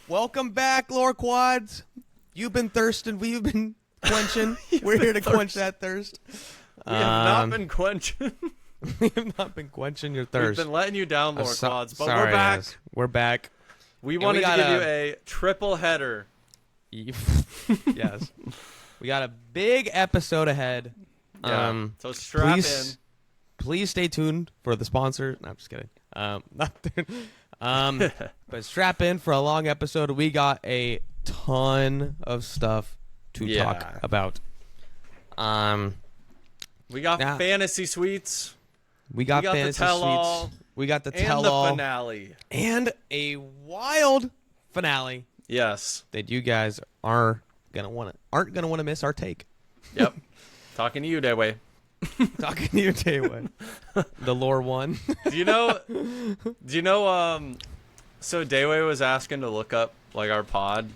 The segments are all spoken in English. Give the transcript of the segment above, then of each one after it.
Welcome back, LoreQuads. You've been thirsting. We've been quenching. We're here to quench that thirst. We have not been quenching. We have not been quenching your thirst. We've been letting you down, LoreQuads, but sorry, we're back. Yes. We're back. We wanted to give you a triple header. Yes. We got a big episode ahead. Yeah. So strap in. Please stay tuned for the sponsor. No, I'm just kidding. But strap in for a long episode. We got a ton of stuff to talk about. We got fantasy suites. We got fantasy the tell-all. We got the tell-all. And the finale. And a wild finale. Yes. That you guys aren't gonna want to miss our take. Yep. Talking to you, Dayway. Talking to you, Dayway. The lore one. Do you know? So Dayway was asking to look up like our pod,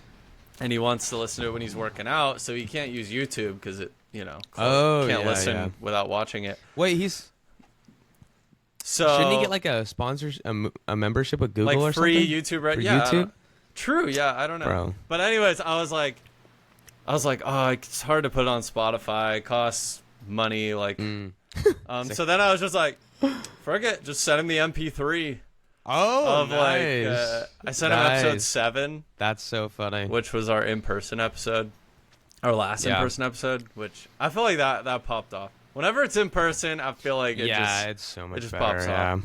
and he wants to listen to it when he's working out, so he can't use YouTube because it, can't listen without watching it. Wait, shouldn't he get like a sponsorship, a membership with Google or free something? YouTube, right? For yeah. YouTube? True. Yeah, I don't know. Bro. But anyways, I was like, oh, it's hard to put it on Spotify. It costs money. Like, so then I was just like, forget, just send him the MP3. Oh, of nice. I sent him episode 7. That's so funny. Which was our in-person episode, our last in-person episode. Which I feel like that popped off. Whenever it's in person, I feel like it's so much it just better. pops off.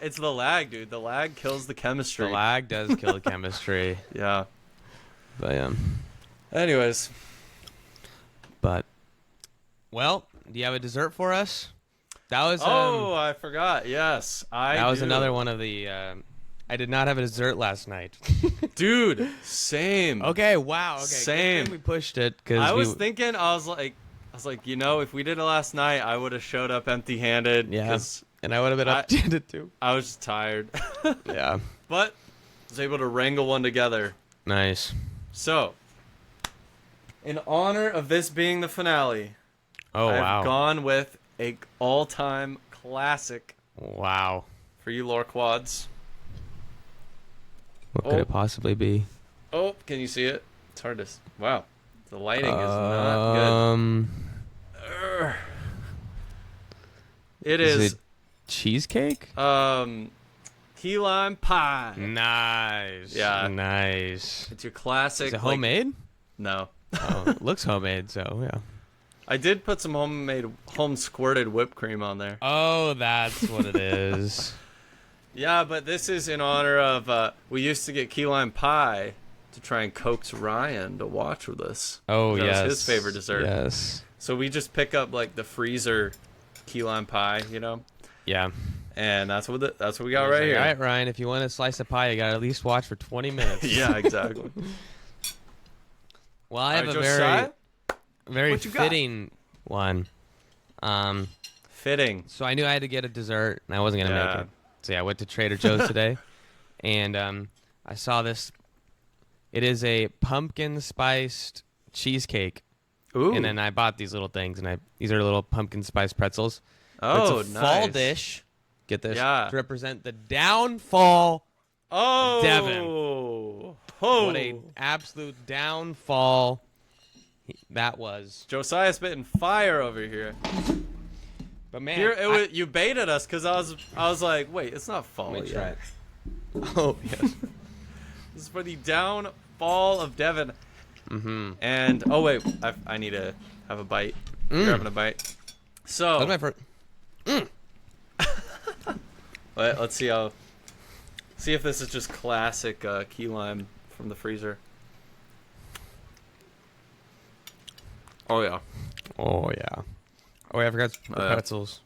It's the lag, dude. The lag kills the chemistry. The lag does kill the chemistry. Yeah. But anyways. But, well, do you have a dessert for us? That was. I forgot. Yes, that was another one of the. I did not have a dessert last night. Dude, same. Okay. Wow. Okay. Same. We pushed it because I was thinking. I was like, if we did it last night, I would have showed up empty-handed. Yeah. And I would have been empty-handed too. I was just tired. Yeah. But I was able to wrangle one together. Nice. So, in honor of this being the finale, I've gone with a all-time classic. Wow. For you LoreQuads. What could it possibly be? Oh, can you see it? It's hard to. Wow, the lighting is not good. Is it cheesecake? Key lime pie. Nice. Yeah. Nice. It's your classic. Is it homemade? No. Oh, it looks homemade, so yeah. I did put some home squirted whipped cream on there. Oh, that's what it is. Yeah, but this is in honor of, we used to get key lime pie to try and coax Ryan to watch with us. Oh, yes. That was his favorite dessert. Yes. So we just pick up, like, the freezer key lime pie, Yeah. And that's what we got right here. All right, Ryan, if you want a slice of pie, you got to at least watch for 20 minutes. Yeah, exactly. Well, I have a very fitting one. Fitting. So I knew I had to get a dessert, and I wasn't going to make it. So yeah, I went to Trader Joe's today, and I saw this. It is a pumpkin spiced cheesecake. Ooh. And then I bought these little things, and these are little pumpkin spice pretzels. Oh, it's a nice. fall dish. Get this. Yeah. To represent the downfall of Devin. Oh. What a absolute downfall that was. Josiah's spitting fire over here. But man, you baited us because I was like, wait, it's not fall yet. Oh yes. This is for the downfall of Devin. Mm-hmm. And wait, I need to have a bite. You're having a bite. So that's my first. Let's see if this is just classic key lime from the freezer. Oh yeah. Oh yeah. Oh, I forgot the pretzels.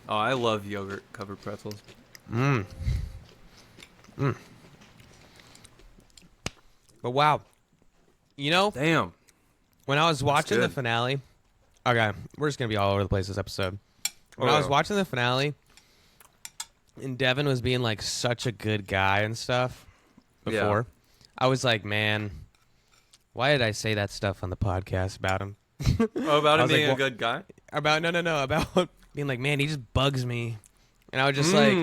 Oh, I love yogurt covered pretzels. But wow. Damn. When I was watching the finale, okay, we're just gonna be all over the place this episode. When I was watching the finale, and Devin was being like such a good guy and stuff before, I was like, man, why did I say that stuff on the podcast about him? Oh, about him being a good guy? About being like, man, he just bugs me. And I was just like,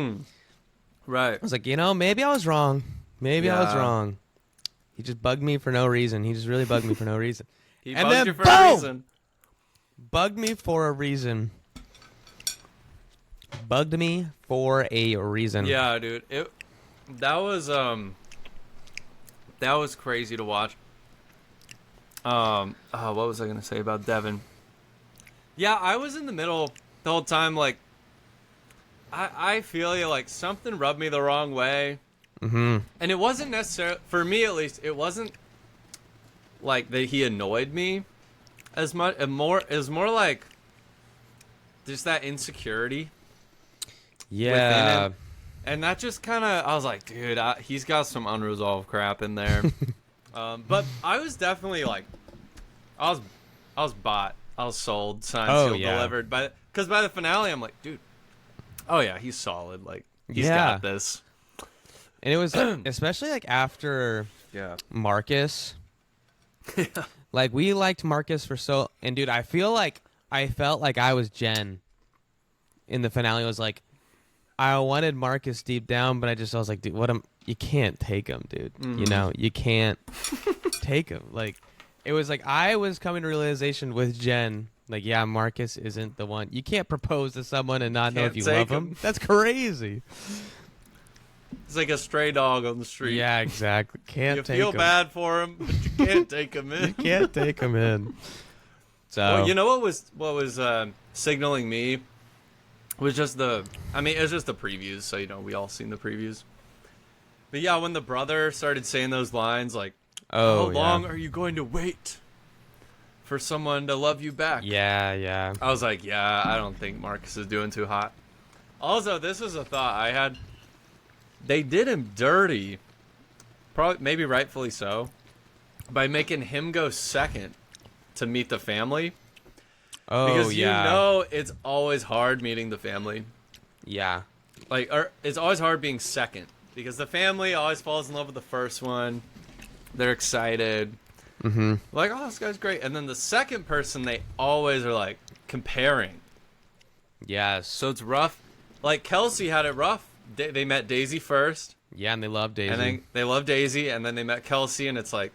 Right. I was like, maybe I was wrong. Maybe I was wrong. He just bugged me for no reason. He just really bugged me for no reason. He and bugged then, you for boom! a reason. Bugged me for a reason. Bugged me for a reason. Yeah, dude. That was crazy to watch. What was I gonna say about Devin? Yeah, I was in the middle the whole time. Like, I feel you. Like, something rubbed me the wrong way. Mm-hmm. And it wasn't necessarily, for me at least, it wasn't like that he annoyed me as much. It was more like just that insecurity. Yeah. And that just kind of, I was like, dude, he's got some unresolved crap in there. But I was definitely like, I was bought. I was sold. Signed, sealed, delivered. Because by the finale, I'm like, dude, oh yeah, he's solid. Like, he's got this. And it was especially like after Marcus. Yeah. Like, we liked Marcus and dude, I felt like I was Jenn in the finale. It was like, I wanted Marcus deep down, but I was like, dude, you can't take him, dude. Mm-hmm. You can't take him. Like, it was like I was coming to realization with Jenn, like, yeah, Marcus isn't the one. You can't propose to someone and not know if you love him. That's crazy. It's like a stray dog on the street. Yeah, exactly. Can't take him. You feel bad for him, but you can't take him in. You can't take him in. So, well, you know what was signaling me was just it was just the previews. So, we all seen the previews. But yeah, when the brother started saying those lines, like, how long are you going to wait for someone to love you back? Yeah. I was like, yeah, I don't think Marcus is doing too hot. Also, this was a thought I had. They did him dirty, probably maybe rightfully so, by making him go second to meet the family. Oh, because it's always hard meeting the family. Yeah. It's always hard being second because the family always falls in love with the first one. They're excited. Mm-hmm. Like, oh, this guy's great. And then the second person, they always are like comparing. Yes. So it's rough. Like, Kelsey had it rough. They met Daisy first. Yeah, and they love Daisy. And then they love Daisy, and then they met Kelsey, and it's like,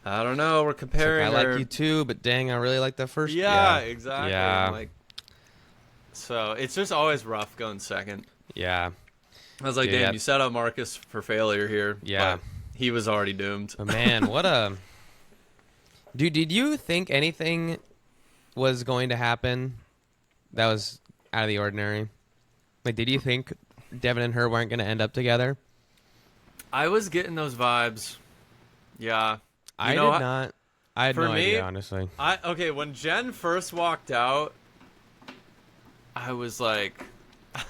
I don't know, we're comparing. I like you too, but dang, I really like that first. Yeah, exactly. Yeah. So it's just always rough going second. Yeah. I was like, damn, you set up Marcus for failure here. Yeah. But he was already doomed. But man, what a... Dude, did you think anything was going to happen that was out of the ordinary? Like, did you think Devin and her weren't going to end up together? I was getting those vibes. Yeah. I did not. I had no idea, honestly. Okay, when Jenn first walked out, I was like...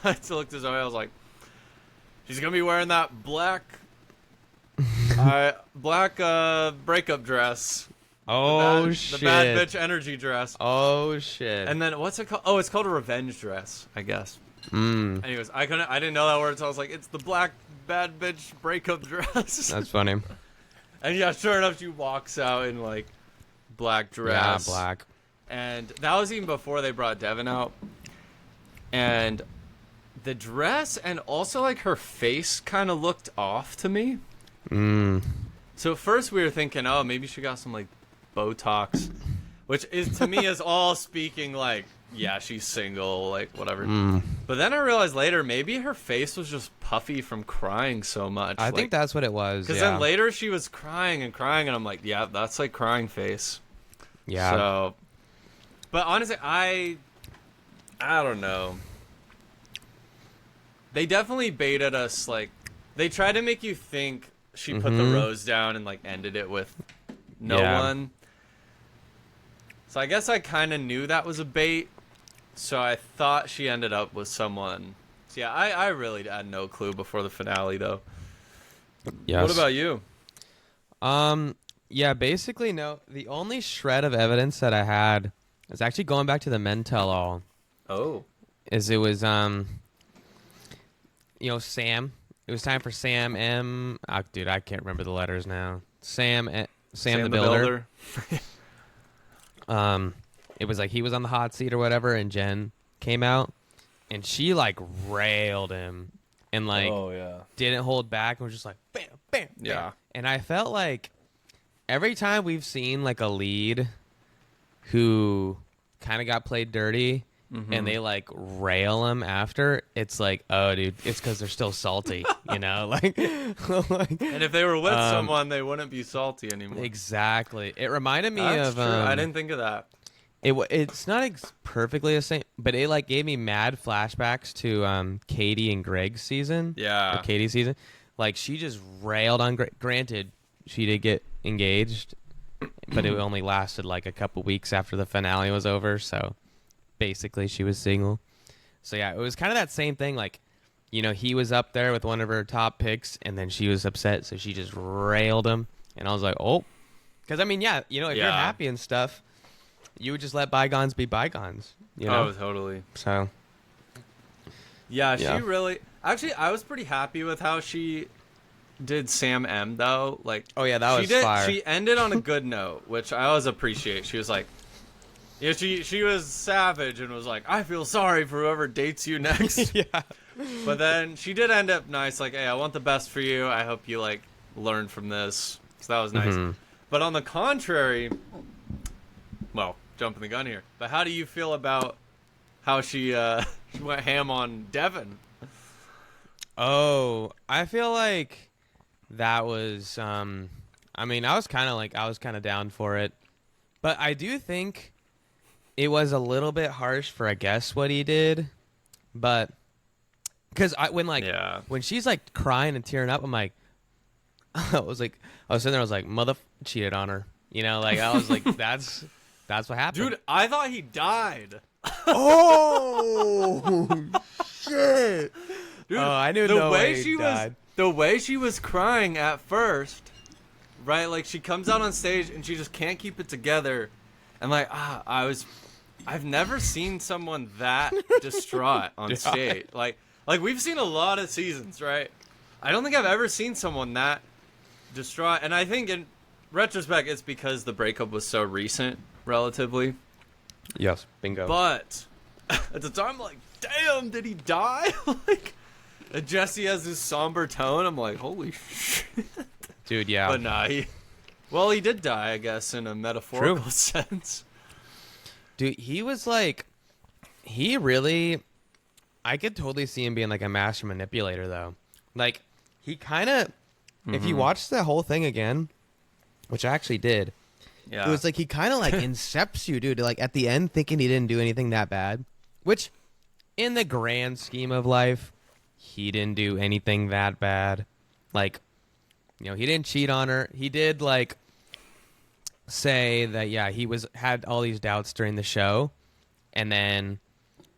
I looked at Zoe, I was like, she's going to be wearing that black breakup dress. Oh, shit. The bad bitch energy dress. Oh, shit. And then, what's it called? Oh, it's called a revenge dress, I guess. Anyways, I didn't know that word, so I was like, it's the black bad bitch breakup dress. That's funny. And yeah, sure enough, she walks out in like black dress. Yeah, black. And that was even before they brought Devin out. And the dress and also like her face kind of looked off to me. So at first we were thinking, oh, maybe she got some like Botox, which is to me is all speaking like, yeah, she's single, like whatever. But then I realized later maybe her face was just puffy from crying so much. I think that's what it was. Because then later she was crying, and I'm like, yeah, that's like crying face. Yeah. So, but honestly, I don't know. They definitely baited us. Like, they tried to make you think she put the rose down and like ended it with no one. So I guess I kind of knew that was a bait. So I thought she ended up with someone. So yeah, I really had no clue before the finale though. Yes. What about you? Yeah, basically no. The only shred of evidence that I had is actually going back to the men tell all. Oh. Is it was Sam. It was time for Sam M. Oh, dude, I can't remember the letters now. Sam the Builder. It was like he was on the hot seat or whatever, and Jenn came out, and she like railed him and like yeah. didn't hold back and was just like bam, bam, bam. Yeah. And I felt like every time we've seen like a lead who kind of got played dirty and they like rail him after, it's like, oh dude, it's because they're still salty, you know, like, And if they were with someone, they wouldn't be salty anymore. Exactly. It reminded me That's of true. I didn't think of that. It's not perfectly the same, but it like gave me mad flashbacks to Katie and Greg's season. Yeah. Or Katie's season. Like she just railed on Granted, she did get engaged, but it only lasted like a couple weeks after the finale was over, so basically she was single. So yeah, it was kind of that same thing, like, you know, he was up there with one of her top picks and then she was upset, so she just railed him, and I was like, oh, because I mean, yeah, you know, if you're happy and stuff, you would just let bygones be bygones, you know? Oh, totally. So yeah, she really actually, I was pretty happy with how she did Sam M though. Like, oh yeah, that was fire. She ended on a good note, which I always appreciate. She was like, yeah, she was savage and was like, I feel sorry for whoever dates you next. Yeah. But then she did end up nice, like, hey, I want the best for you. I hope you like learn from this. So that was nice. But on the contrary, well, jumping the gun here, but how do you feel about how she went ham on Devin? Oh, I feel like that was I mean, I was kind of down for it. But I do think it was a little bit harsh for, I guess, what he did. But because when she's like crying and tearing up, I'm like, I was sitting there, I was like, mother cheated on her. You know, like I was like, that's what happened. Dude, I thought he died. Oh shit. Dude, I knew no way he died. The way she was crying at first, right? Like she comes out on stage and she just can't keep it together. And like, I've never seen someone that distraught on stage. Like we've seen a lot of seasons, right? I don't think I've ever seen someone that distraught. And I think in retrospect, it's because the breakup was so recent, relatively. Yes, bingo. But at the time, I'm like, damn, did he die? Like, and Jesse has this somber tone. I'm like, holy shit. Dude, yeah. But nah, he did die, I guess, in a metaphorical sense. Dude, he was like, I could totally see him being like a master manipulator, though. Like, he kind of, if you watch the whole thing again, which I actually did, it was like he kind of like incepts you, dude, like at the end thinking he didn't do anything that bad, which in the grand scheme of life, he didn't do anything that bad. Like, you know, he didn't cheat on her. He did like say that, yeah, he had all these doubts during the show, and then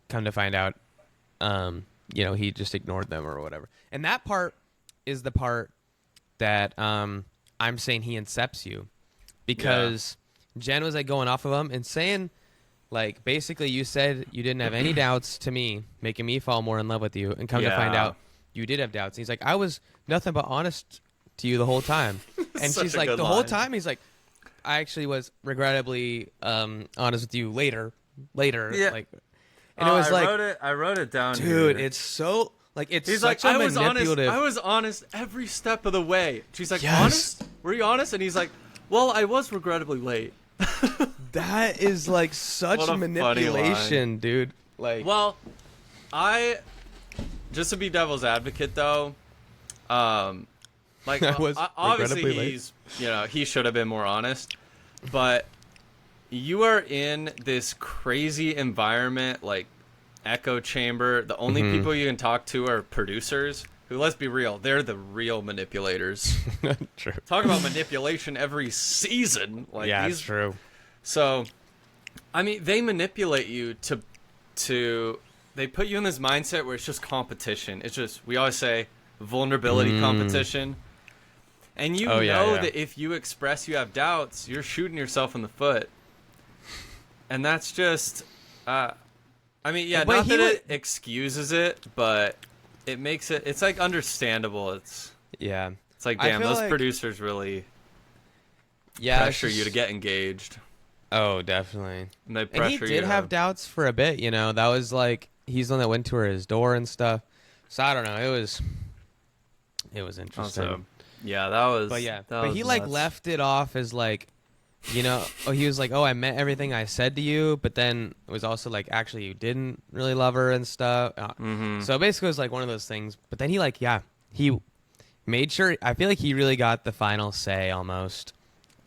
come to find out, you know, he just ignored them or whatever. And that part is the part that I'm saying he incepts you, because Jenn was like going off of him and saying, like, basically you said you didn't have any doubts to me, making me fall more in love with you, and come to find out you did have doubts. And he's like, I was nothing but honest to you the whole time. And she's like, the whole time? He's like, I actually was regrettably honest with you later. Yeah. Like, and it was I wrote it down, dude, here. it's so, like, it's He's such like, a manipulative. I was honest every step of the way. She's like, honest? Were you honest? And he's like, well, I was regrettably late. That is like such manipulation, dude. Like, well, just to be devil's advocate though, like obviously he's, you know, he should have been more honest, but you are in this crazy environment, like echo chamber. The only people you can talk to are producers, who, let's be real, they're the real manipulators. True. Talk about manipulation every season. Like, yeah, it's true. So, I mean, they manipulate you to they put you in this mindset where it's just competition. It's just, we always say, vulnerability competition. And you know that if you express you have doubts, you're shooting yourself in the foot. And that's just, I mean, yeah, not that it excuses it, but it makes it, it's like understandable. It's like, damn, those producers really pressure you to get engaged. Oh, definitely. And they pressure you. And he did have doubts for a bit, you know. That was like, he's the one that went to his door and stuff. So I don't know. It was interesting. Also, yeah, that was. But yeah, that but was he like nuts. left it off as like, he was like, oh, I meant everything I said to you, but then it was also like, actually, you didn't really love her and stuff. So basically, it was like one of those things. But then he made sure. I feel like he really got the final say almost,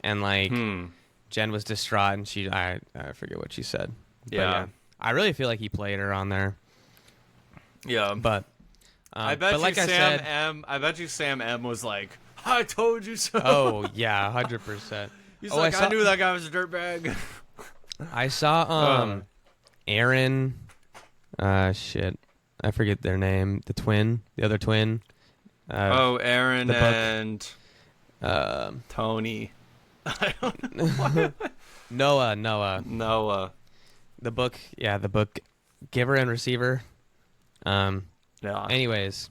and like Jen was distraught, and I forget what she said. But Yeah. I really feel like he played her on there. Yeah. But I bet but you like I Sam said, M. I bet you Sam M. was like, I told you so. oh yeah, 100%. He's like, I knew that guy was a dirtbag. I saw Aaron, shit, I forget their name. The other twin. Aaron the book. and Tony. I don't know. Noah. The book, giver and receiver. Yeah. Anyways,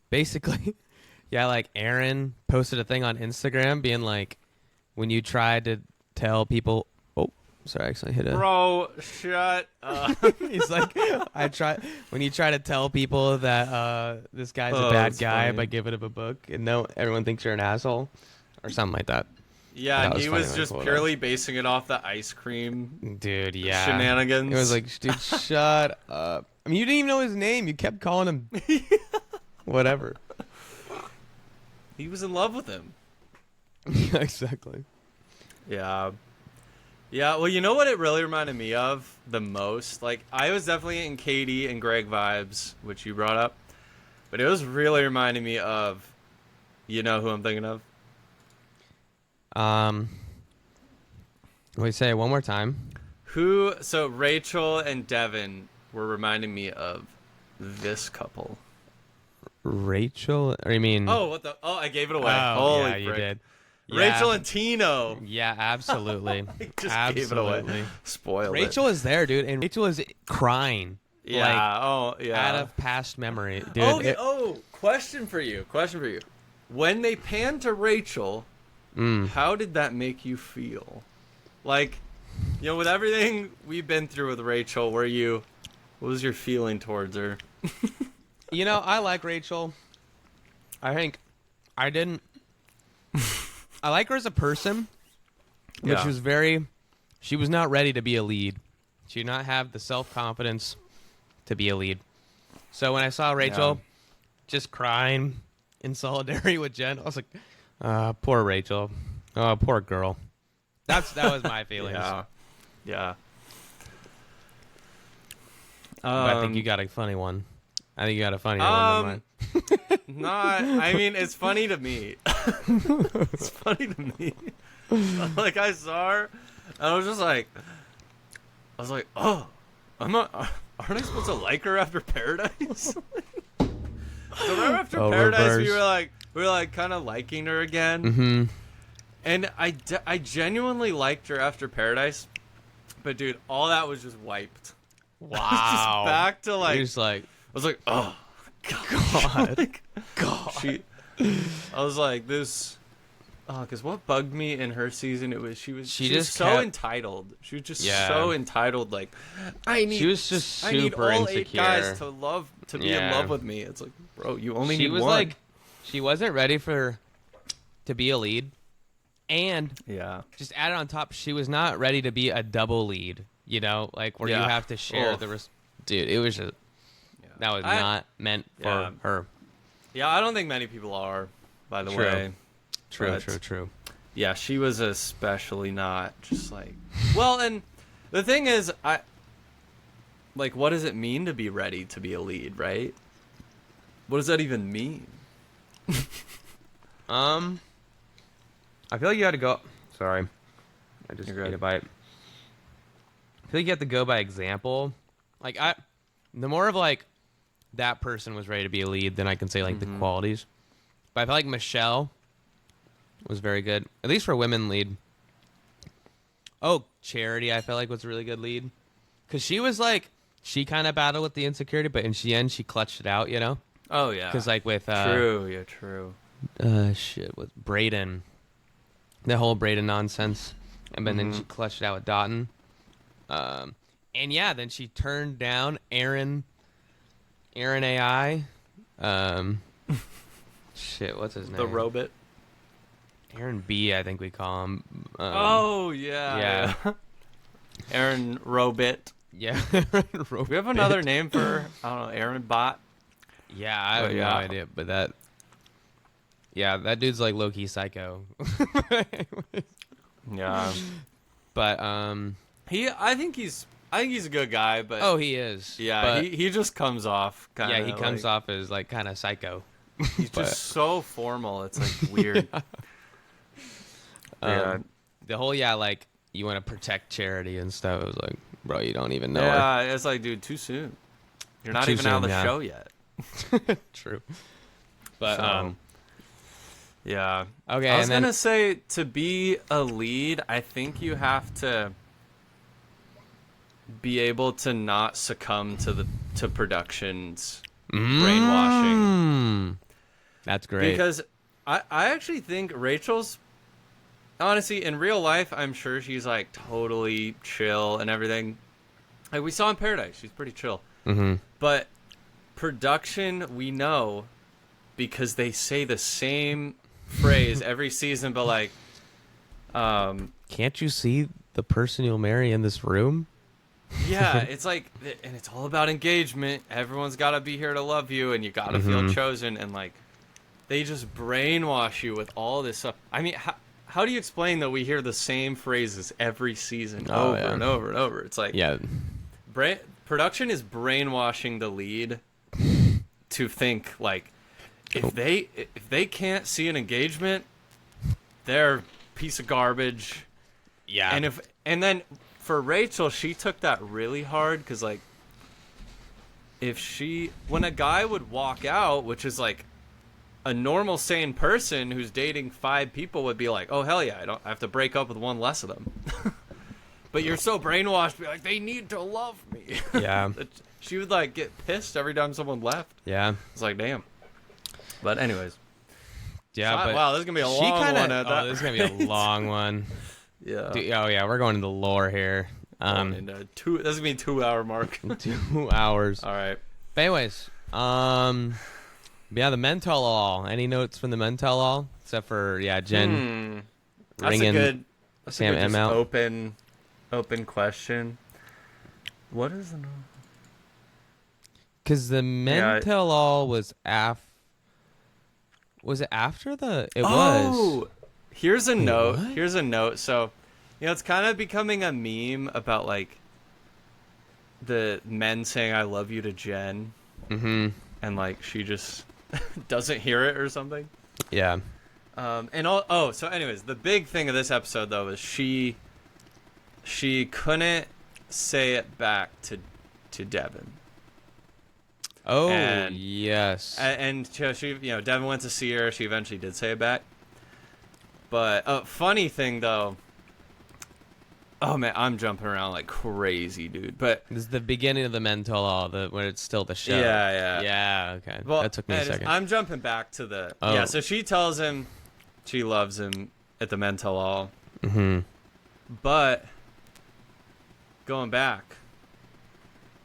basically, yeah, like Aaron posted a thing on Instagram being like, when you try to tell people, oh, sorry, I accidentally hit it. Bro, shut up. He's like, when you try to tell people that this guy's a bad guy by giving him a book, and everyone thinks you're an asshole, or something like that. Yeah, That and was he funny was when I just pulled it purely basing it off the ice cream Dude, yeah. shenanigans. It was like, dude, shut up. I mean, you didn't even know his name. You kept calling him whatever. He was in love with him. Yeah, exactly. Yeah. Yeah, well, you know what it really reminded me of the most? Like, I was definitely in Katie and Greg vibes, which you brought up. But it was really reminding me of, you know who I'm thinking of? Wait, say it one more time. So Rachel and Devin were reminding me of this couple. Rachel? Or you mean... Oh, I gave it away. Oh, Holy yeah, you frick. did. Rachel Yeah. and Tino. Yeah, absolutely. I just absolutely. gave it away. Spoiled Rachel it. is there, dude, and Rachel is crying. Yeah. Out of past memory, dude. Question for you. When they panned to Rachel, how did that make you feel? Like, with everything we've been through with Rachel, what was your feeling towards her? I like Rachel. I think I didn't. I like her as a person, but she was not ready to be a lead. She did not have the self-confidence to be a lead. So when I saw Rachel just crying in solidarity with Jen, I was like, poor Rachel. Oh, poor girl. That was my feelings. Yeah. But I think you got a funny one. I think you got a funnier one than mine. I mean, it's funny to me. It's funny to me. Like, I saw her, and I was like, oh, aren't I supposed to like her after Paradise? So remember after Paradise, we were like kind of liking her again. Mm-hmm. And I genuinely liked her after Paradise, but dude, all that was just wiped. Wow. I was just back to like. You're just like, I was like, oh God. God. I was like, this. Oh, because what bugged me in her season, she was so entitled. She was just so entitled. Like, she was just super I need all insecure. 8 guys to be in love with me. It's like, bro, you only need one. Like, she wasn't ready to be a lead, and just added on top, she was not ready to be a double lead. Like where you have to share dude. It was just that was not meant for her. Yeah, I don't think many people are. By the way. True. Yeah, she was especially not just like. Well, and the thing is, what does it mean to be ready to be a lead, right? What does that even mean? I feel like you had to go. Sorry, I just ate a bite. I feel like you have to go by example. Like the more of like that person was ready to be a lead, then I can say like the qualities. But I feel like Michelle was very good, at least for women lead. Oh, Charity, I felt like was a really good lead, because she was like she kind of battled with the insecurity, but in the end she clutched it out. Oh yeah. Because like with true. With Brayden, the whole Brayden nonsense, and then she clutched it out with Dotton. And then she turned down Aaron Aaron AI. Shit, what's his name? The robot. Aaron B, I think we call him. Oh yeah. Aaron Robit. Yeah. We have another name for I don't know, Aaron Bot. Yeah, I have no idea, but that dude's like low key psycho. Yeah. But I think he's a good guy, but oh, he is. yeah, but, he just comes off kind of he comes off as like kind of psycho. He's just so formal. It's like weird. Yeah. The whole like you want to protect charity and stuff. It was like, bro, you don't even know her. Yeah, it's like, dude, too soon. You're not even out of the show yet. True. But yeah. Okay. I was gonna say, to be a lead, I think you have to be able to not succumb to production's brainwashing. That's great. Because I actually think Rachel's, honestly, in real life, I'm sure she's like totally chill and everything. Like we saw in Paradise, she's pretty chill. Mm-hmm. But production, we know, because they say the same phrase every season, but like, can't you see the person you'll marry in this room? Yeah, it's like, and it's all about engagement. Everyone's got to be here to love you, and you got to feel chosen. And like, they just brainwash you with all this stuff. I mean, how do you explain that we hear the same phrases every season over and over and over? It's like, production is brainwashing the lead to think like, if they can't see an engagement, they're a piece of garbage. Yeah, and then. For Rachel, she took that really hard because, like, when a guy would walk out, which is like a normal, sane person who's dating 5 people would be like, oh, hell yeah, I have to break up with one less of them. But you're so brainwashed to be like, they need to love me. Yeah. She would, like, get pissed every time someone left. Yeah. It's like, damn. But anyways. Yeah, but wow, this is going to be a long one. This is going to be a long one. Yeah. Dude, oh yeah, we're going into lore here. This is gonna be a 2-hour mark. 2 hours. All right. But anyways, the men tell all. Any notes from the men tell all except for Jenn ringing Sam M out. Open question. What is the? Because the men tell all was Was it after the? It was. Here's a note. What? Here's a note. So, it's kind of becoming a meme about, like, the men saying I love you to Jenn. Mm-hmm. And, like, she just doesn't hear it or something. Yeah. So anyways, the big thing of this episode, though, is she couldn't say it back to Devin. Oh, yes. And she, Devin went to see her. She eventually did say it back. But funny thing though, oh man, I'm jumping around like crazy, dude. But this is the beginning of the men tell all, when it's still the show. Yeah. Okay. Well, that took me a second. I'm jumping back to the yeah. So she tells him she loves him at the men tell all. Mm-hmm. But going back,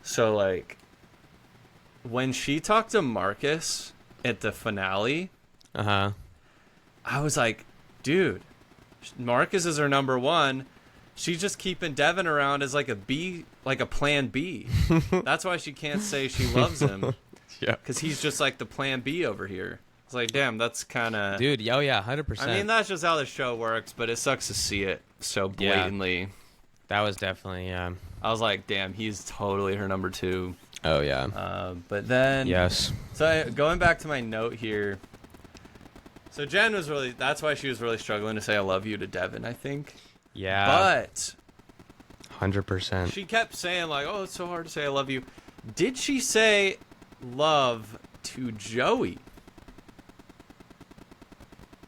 so like when she talked to Marcus at the finale, I was like, dude, Marcus is her number one. She's just keeping Devin around as like a B, like a plan B. That's why she can't say she loves him. Yeah. Because he's just like the plan B over here. It's like, damn, that's kind of... Dude, 100%. I mean, that's just how the show works, but it sucks to see it so blatantly. Yeah. That was definitely, I was like, damn, he's totally her number 2. Oh, yeah. But then... Yes. So going back to my note here... So Jenn was really... That's why she was really struggling to say I love you to Devin, I think. Yeah. But... 100%. She kept saying, like, oh, it's so hard to say I love you. Did she say love to Joey?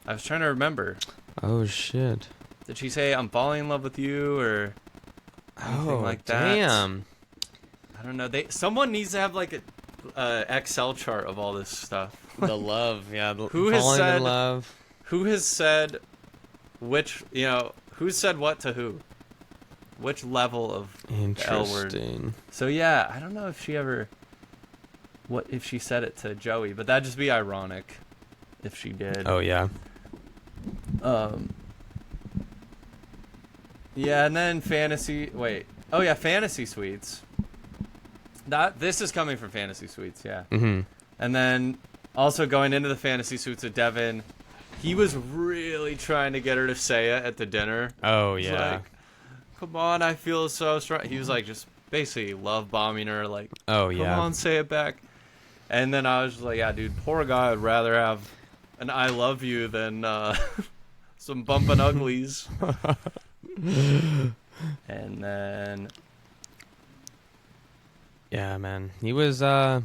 I was trying to remember. Oh, shit. Did she say I'm falling in love with you or anything like that? Damn. I don't know. Someone needs to have, like, a Excel chart of all this stuff. The love, yeah. Who has falling said in love. Who has said which, who said what to who? Which level of the L word? Interesting. So, yeah, I don't know if she ever... what if she said it to Joey, but that'd just be ironic if she did. Oh yeah. Yeah, and then fantasy suites. This is coming from fantasy suites, yeah. Mm-hmm. And then also going into the fantasy suites with Devin, he was really trying to get her to say it at the dinner. Oh He's yeah. like, come on, I feel so strong. He was like just basically love bombing her, like, Oh come yeah. on, say it back. And then I was just like, yeah, dude, poor guy would rather have an I love you than some bumping uglies. And then Yeah, man. He was yeah.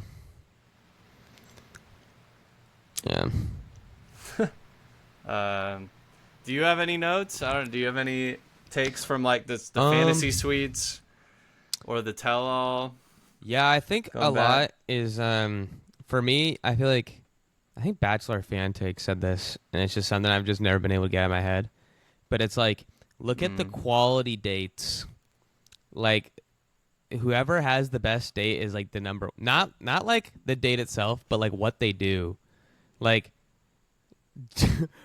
do you have any notes? I don't know, do you have any takes from like the fantasy suites or the tell all? Yeah, I think Going a back. lot is for me, I think Bachelor fan take said this, and it's just something I've just never been able to get out of my head. But it's like, look at the quality dates. Like, whoever has the best date is like the number. Not like the date itself, but like what they do. Like,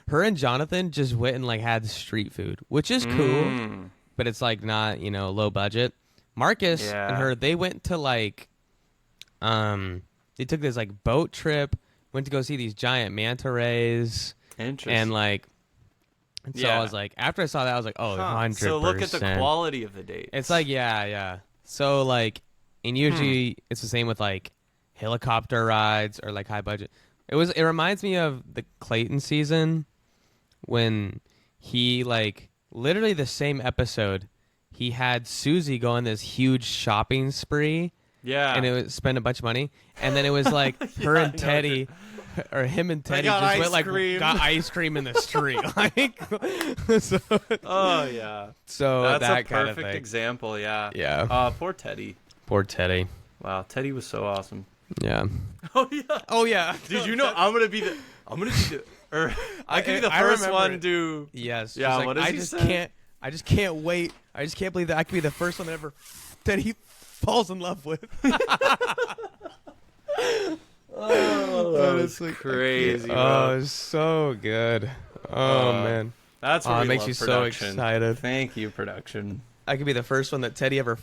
her and Jonathan just went and like had street food, which is cool, but it's like not, low budget. Marcus and her, they went to like, they took this like boat trip, went to go see these giant manta rays. Interesting. And like, and so I was like, after I saw that, I was like, oh, 100%. So look at the quality of the date. It's like, yeah. So like, and usually it's the same with like helicopter rides or like high budget. It reminds me of the Clayton season when he like literally the same episode, he had Susie go on this huge shopping spree. Yeah. And it was spend a bunch of money. And then it was like her and Teddy or him and Teddy just went like got ice cream in the street. Like so, oh yeah. So that's that a kind perfect of thing. example, yeah. Yeah. Poor Teddy. Poor Teddy. Wow, Teddy was so awesome. Yeah. Oh yeah. Oh yeah. Did you know I could be the first one to Yes. Yeah, like, what does I he just say? I just can't wait. I just can't believe that I could be the first one that he falls in love with. that is crazy, bro. Oh, it's so good. Oh man. That's what it makes you production. so excited. Thank you, production. I could be the first one that Teddy ever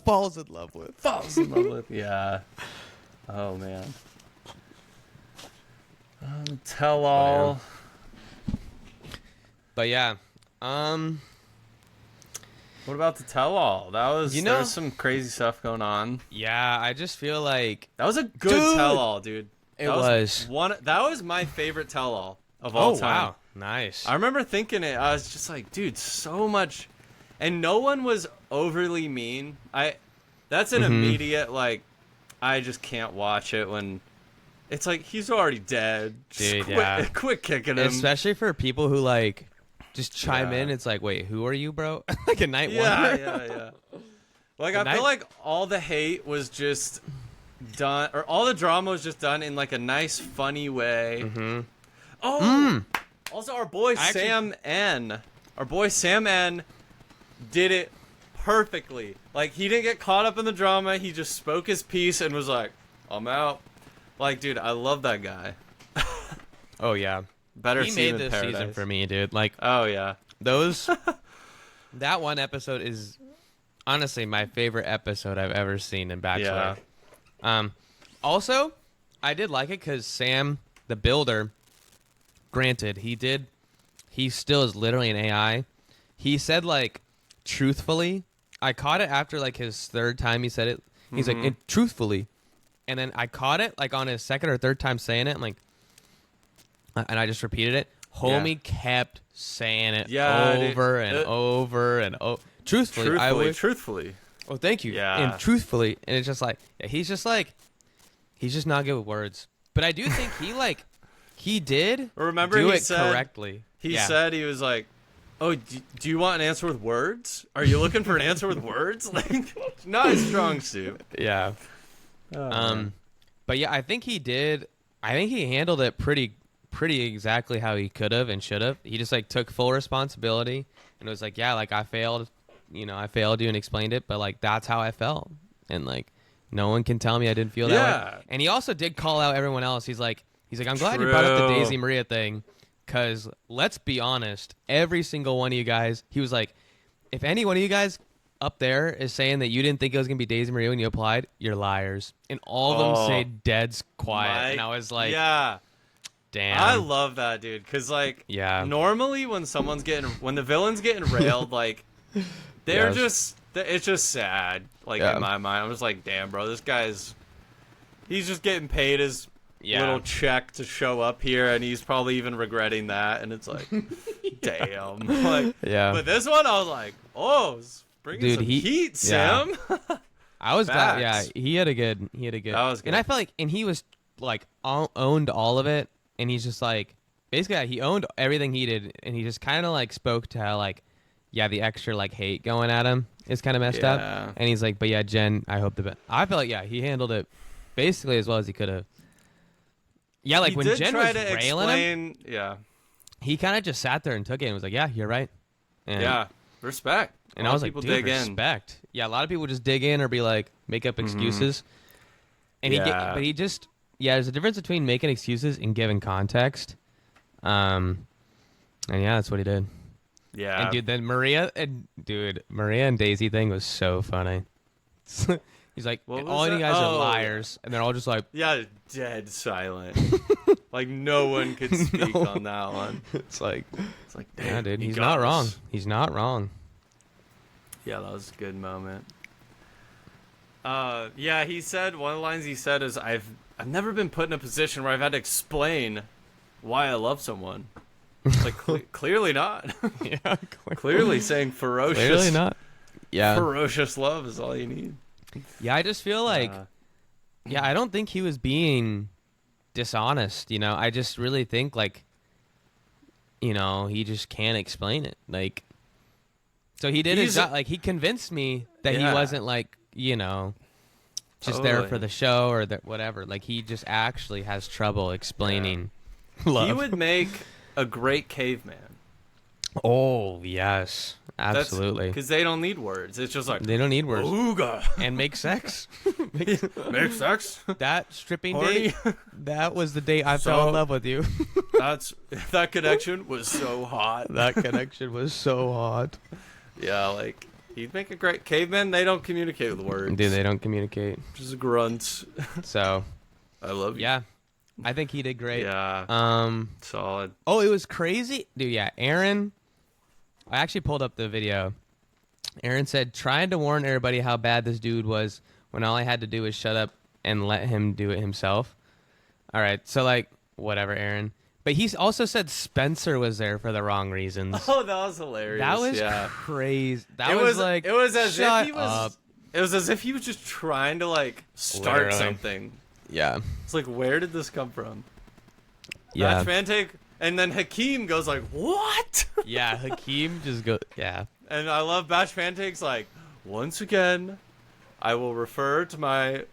falls in love with. Falls in love with. Yeah. Oh man. Tell all. But yeah. What about the tell all? That was there was some crazy stuff going on. Yeah, I just feel like that was a good tell all, dude. That was my favorite tell all of all time. Wow. Nice. I remember thinking it. I was just like, dude, so much, and no one was overly mean. That's an immediate like, I just can't watch it when it's like he's already dead. Dude, quit kicking him. Especially for people who like just chime in. It's like, wait, who are you, bro? Like a night wonder. Yeah. Like I feel like all the hate was just done, or all the drama was just done in like a nice, funny way. Mm-hmm. Oh. Also, our boy Sam N did it perfectly. Like, he didn't get caught up in the drama. He just spoke his piece and was like, I'm out. Like, dude, I love that guy. Oh, yeah. Better he scene made in this paradise. season for me, dude. Like, oh, yeah. That one episode is honestly my favorite episode I've ever seen in Bachelor. Yeah. Also, I did like it because Sam, the builder, granted, he still is literally an AI. He said, like, truthfully, I caught it after, like, his third time he said it. He's like, truthfully. And then I caught it, like, on his second or third time saying it. I'm like, and I just repeated it. Homie kept saying it over and over and over. Truthfully. Oh, thank you. Yeah. And truthfully. And it's just like, he's just not good with words. But I do think he did Remember do he it said, correctly. He said, he was like, oh, do you want an answer with words? Are you looking for an answer with words? Like, not a strong suit. Yeah. But yeah, I think he did. I think he handled it pretty exactly how he could have and should have. He just like took full responsibility and was like, yeah, like I failed you and explained it, but like that's how I felt. And like No one can tell me I didn't feel that way. And he also did call out everyone else. He's like, I'm glad you brought up the Daisy Maria thing, because let's be honest, every single one of you guys, he was like, if any one of you guys up there is saying that you didn't think it was going to be Daisy Maria when you applied, you're liars. And all of them say dead quiet. And I was like, yeah. Damn. I love that, dude, because, like, normally when when the villain's getting railed, like, they're it's just sad, like, in my mind. I'm just like, damn, bro, this he's just getting paid his little check to show up here, and he's probably even regretting that, and it's like, damn. Like, but this one, I was like, oh, bringing some heat, Sam. I was glad, he had a good. That was good. And I felt like, and he was, like, owned all of it. And he's just like, basically, he owned everything he did, and he just kind of like spoke to how like, the extra like hate going at him is kind of messed up. And he's like, but yeah, Jenn, I hope the best. I felt like he handled it basically as well as he could have. Yeah, like when Jenn was railing him, he kind of just sat there and took it and was like, yeah, you're right. And, respect. And I was like, dude, respect. Yeah, a lot of people just dig in or be like, make up excuses. And he just. Yeah, there's a difference between making excuses and giving context. And that's what he did. Yeah. And dude, then Maria and Daisy thing was so funny. He's like, all you guys are liars. And they're all just like, dead silent. Like no one could speak on that one. It's like, damn, yeah, dude, he's not wrong. He's not wrong. Yeah, that was a good moment. He said, one of the lines he said is, I've never been put in a position where I've had to explain why I love someone. It's like, clearly not. Yeah, clearly saying ferocious. Clearly not. Yeah. Ferocious love is all you need. Yeah, I just feel like, I don't think he was being dishonest, you know? I just really think, like, you know, he just can't explain it. Like, so he did his job. Like, he convinced me that he wasn't, like, you know, just there for the show or whatever. Like, he just actually has trouble explaining love. He would make a great caveman. Oh, yes. Absolutely. Because they don't need words. It's just like... They don't need words. Ooga. And make sex. Make sex? That stripping date, that was the date I fell in love with you. That connection was so hot. That connection was so hot. Yeah, like... He'd make a great caveman. They don't communicate with words. Dude, they don't communicate. Just grunts. So, I love you. Yeah, I think he did great. Yeah. Solid. Oh, it was crazy, dude. Yeah, Aaron. I actually pulled up the video. Aaron said, trying to warn everybody how bad this dude was when all I had to do was shut up and let him do it himself. All right, so like whatever, Aaron. But he also said Spencer was there for the wrong reasons. Oh, that was hilarious. That was crazy. It was as if he was just trying to like start something. Yeah. It's like, where did this come from? Yeah. And then Hakeem goes like, what? Yeah, Hakeem just goes, yeah. And I love Batch Pantake's like, once again, I will refer to my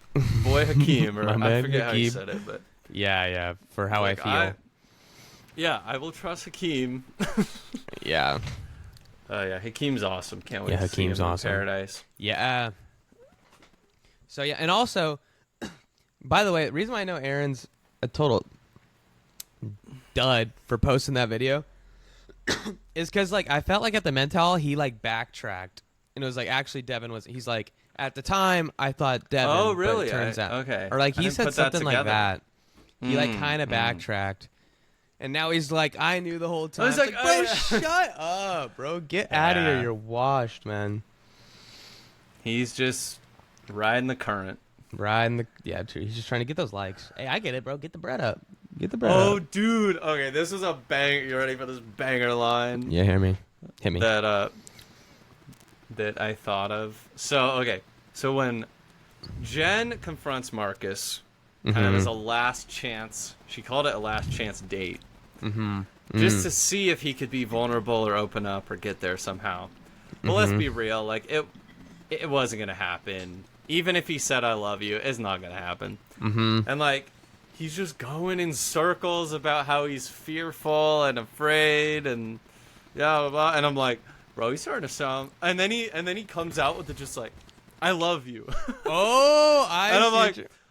boy Hakeem, or I forget how he said it, but yeah, for how I feel. I will trust Hakeem. Yeah. Hakeem's awesome. Can't wait to Hakeem's see him awesome. in Paradise. Yeah. So, yeah, and also, by the way, the reason why I know Aaron's a total dud for posting that video is because, like, I felt like at the mental, he, like, backtracked. And it was, like, actually Devin was, he's like, at the time, I thought Devin. Oh, really? But it turns out. Okay. Or, like, he said something like that. He, like, kind of backtracked. And now he's like, I knew the whole time. I was like, bro, shut up, bro. Get out of here. You're washed, man. He's just riding the current. Yeah, true. He's just trying to get those likes. Hey, I get it, bro. Get the bread up. Up. Oh, dude. Okay, this is a bang. You ready for this banger line? Yeah, hear me. Hit me. That I thought of. So when Jenn confronts Marcus, kind of as a last chance, she called it a last chance date. Just to see if he could be vulnerable or open up or get there somehow. But let's be real, like it wasn't gonna happen. Even if he said I love you, it's not gonna happen. And like he's just going in circles about how he's fearful and afraid and blah blah blah. And I'm like, bro, he's starting to sound. And then he comes out with the just like, I love you. Oh, And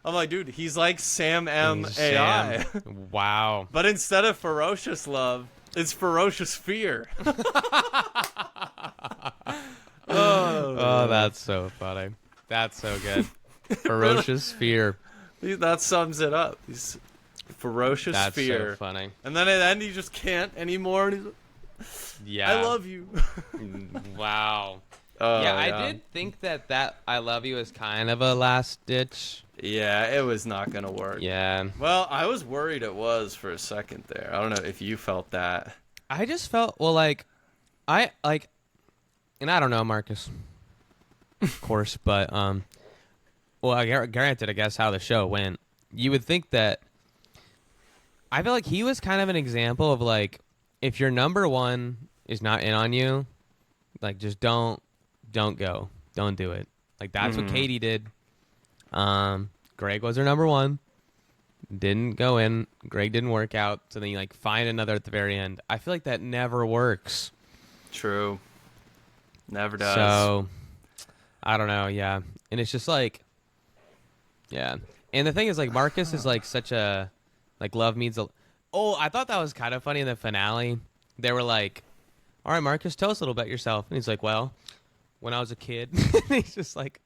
I'm like, dude, he's like Sam M AI. Wow. But instead of ferocious love, it's ferocious fear. Oh, that's so funny. That's so good. Ferocious fear. That sums it up. He's ferocious fear. That's so funny. And then at the end, he just can't anymore. And he's like, yeah. I love you. Wow. Yeah, I did think that I love you is kind of a last ditch. Yeah, it was not going to work. Yeah. Well, I was worried it was for a second there. I don't know if you felt that. I just felt, well, and I don't know, Marcus, of course, but, well, granted, I guess, how the show went, you would think that, I feel like he was kind of an example of, like, if your number one is not in on you, like, just don't go. Don't do it. Like, that's what Katie did. Greg was her number one. Didn't go in. Greg didn't work out. So then you, like, find another at the very end. I feel like that never works. True. Never does. So, I don't know, yeah. And it's just, like, yeah. And the thing is, like, Marcus is, like, such a, like, love means a... Oh, I thought that was kind of funny in the finale. They were like, all right, Marcus, tell us a little about yourself. And he's like, well, when I was a kid. He's just like...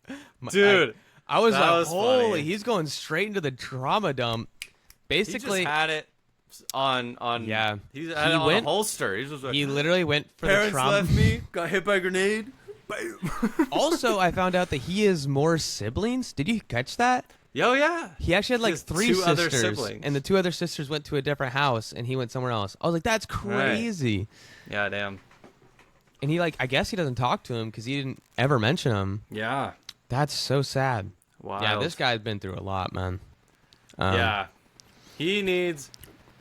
Dude. I was like, was holy, funny. He's going straight into the trauma dump. Basically, He just had it on yeah. He's had it on a holster. He's just like, he literally went for the parents trauma. left me, got hit by a grenade. Bam. Also, I found out that he has more siblings. Did you catch that? Yo, yeah. He actually had like He has 3 two other sisters, siblings. and the 2 other sisters went to a different house, and he went somewhere else. I was like, that's crazy. Yeah, damn. And he I guess he doesn't talk to him because he didn't ever mention him. Yeah. That's so sad. Wow. Yeah, this guy's been through a lot, man. Yeah. He needs...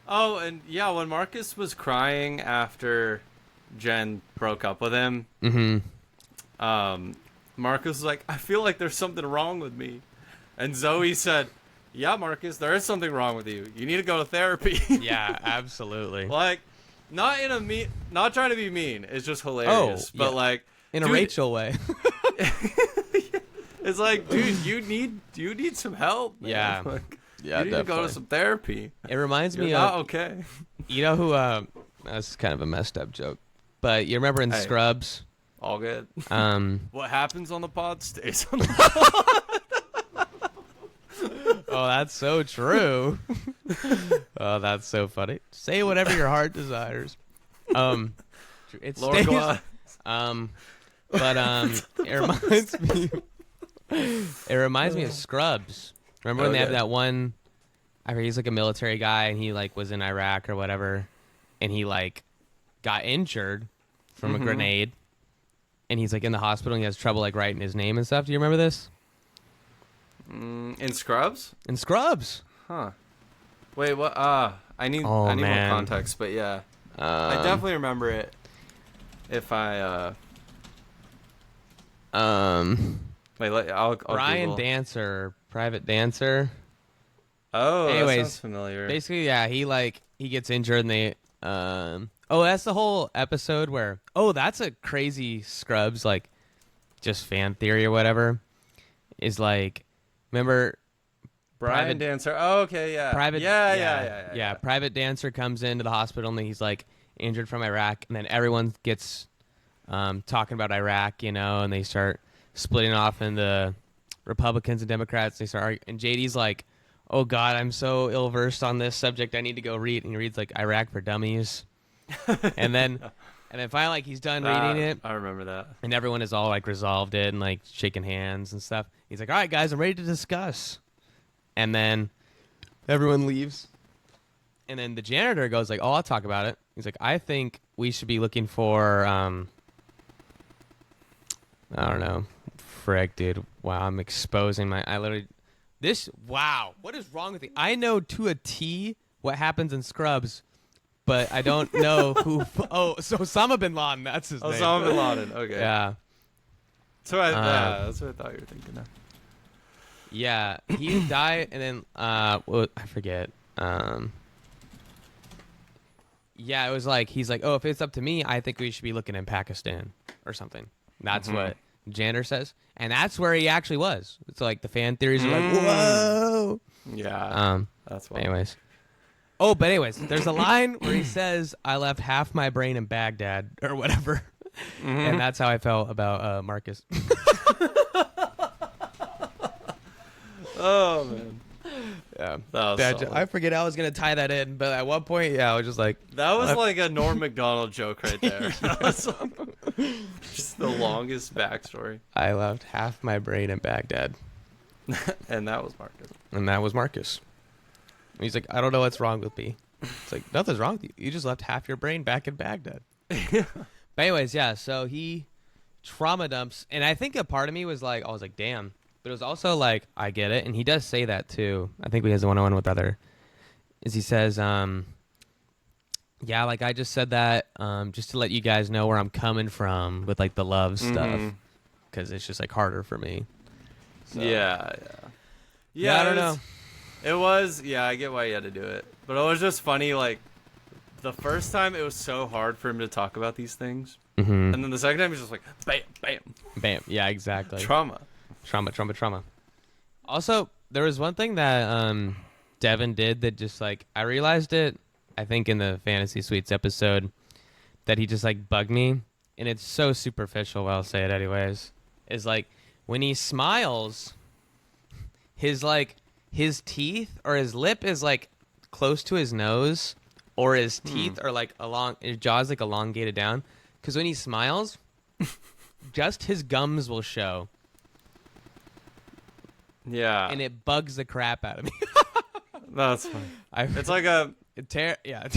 Oh, and yeah, when Marcus was crying after Jenn broke up with him, Marcus was like, I feel like there's something wrong with me. And Zoe said, yeah, Marcus, there is something wrong with you. You need to go to therapy. Yeah, absolutely. Like, not trying to be mean. It's just hilarious. But yeah. like... In a Rachel way. It's like, dude, you need some help, man. Yeah. Like, Yeah, you need to go to some therapy. It reminds You're me not of... okay. You know who... that's kind of a messed up joke. But you remember in Hey. Scrubs? All good. Um, What happens on the pod stays on the pod. oh, that's so true. Oh, that's so funny. Say whatever your heart desires. It stays... LoreQuads. It reminds me... It reminds me of Scrubs. Remember when they have that one... he's like a military guy, and he like was in Iraq or whatever, and he like got injured from a grenade, and he's like in the hospital, and he has trouble like writing his name and stuff. Do you remember this? In Scrubs? In Scrubs. Huh. Wait, what? I need more context, but yeah. I definitely remember it. If I, Wait, I'll Brian Google. Dancer, Private Dancer. Oh, Anyways, that sounds familiar. Basically, yeah, he gets injured, and they, that's the whole episode where, that's a crazy Scrubs, like, just fan theory or whatever, is like, remember... Brian Dancer. Oh, okay, yeah. Yeah. Private Dancer comes into the hospital, and he's, like, injured from Iraq, and then everyone gets talking about Iraq, and they start splitting off into Republicans and Democrats. They start arguing, and JD's like, oh, God, I'm so ill-versed on this subject, I need to go read. And he reads, like, Iraq for Dummies. and then finally, like, he's done reading it. I remember that. And everyone has all, like, resolved it and, like, shaking hands and stuff. He's like, all right, guys, I'm ready to discuss. And then everyone leaves. And then the janitor goes, like, I'll talk about it. He's like, I think we should be looking for, I don't know. Frick, dude. Wow, I'm exposing what is wrong with me? I know to a T what happens in Scrubs, but I don't know who. So Osama bin Laden, that's his name. Osama bin Laden, okay. Yeah. That's what I thought you were thinking of. Yeah, he died, and then, I forget. It was like, he's like, if it's up to me, I think we should be looking in Pakistan or something. That's what Janitor says, and that's where he actually was. It's like the fan theories are like, whoa. Yeah. That's why. Anyways. Oh, but anyways, there's a line where he says, "I left half my brain in Baghdad," or whatever, and that's how I felt about Marcus. Oh man. Yeah, that was I forget how I was gonna tie that in, but at one point, yeah, I was just like, that was like a Norm Macdonald joke right there. That was just the longest backstory. I left half my brain in Baghdad, and that was Marcus. And that was Marcus. And he's like, I don't know what's wrong with me. It's like, nothing's wrong with you. You just left half your brain back in Baghdad. But anyways, yeah. So he trauma dumps, and I think a part of me was like, I was like, damn. But it was also like, I get it. And he does say that too. I think he has a one-on-one with other. Is he says, yeah, like I just said that just to let you guys know where I'm coming from with like the love stuff. Because it's just like harder for me. So. Yeah, I don't know. It was, yeah, I get why he had to do it. But it was just funny, like, the first time it was so hard for him to talk about these things. And then the second time he's just like, bam, bam. Bam, yeah, exactly. Trauma. Also, there was one thing that Devin did that just like I realized it, I think in the Fantasy Suites episode, that he just like bugged me, and it's so superficial, but I'll say it anyways. Is like when he smiles, his teeth or his lip is like close to his nose, or his teeth are like his jaw's like elongated down, because when he smiles, just his gums will show. Yeah. And it bugs the crap out of me. That's funny. It's like a... yeah.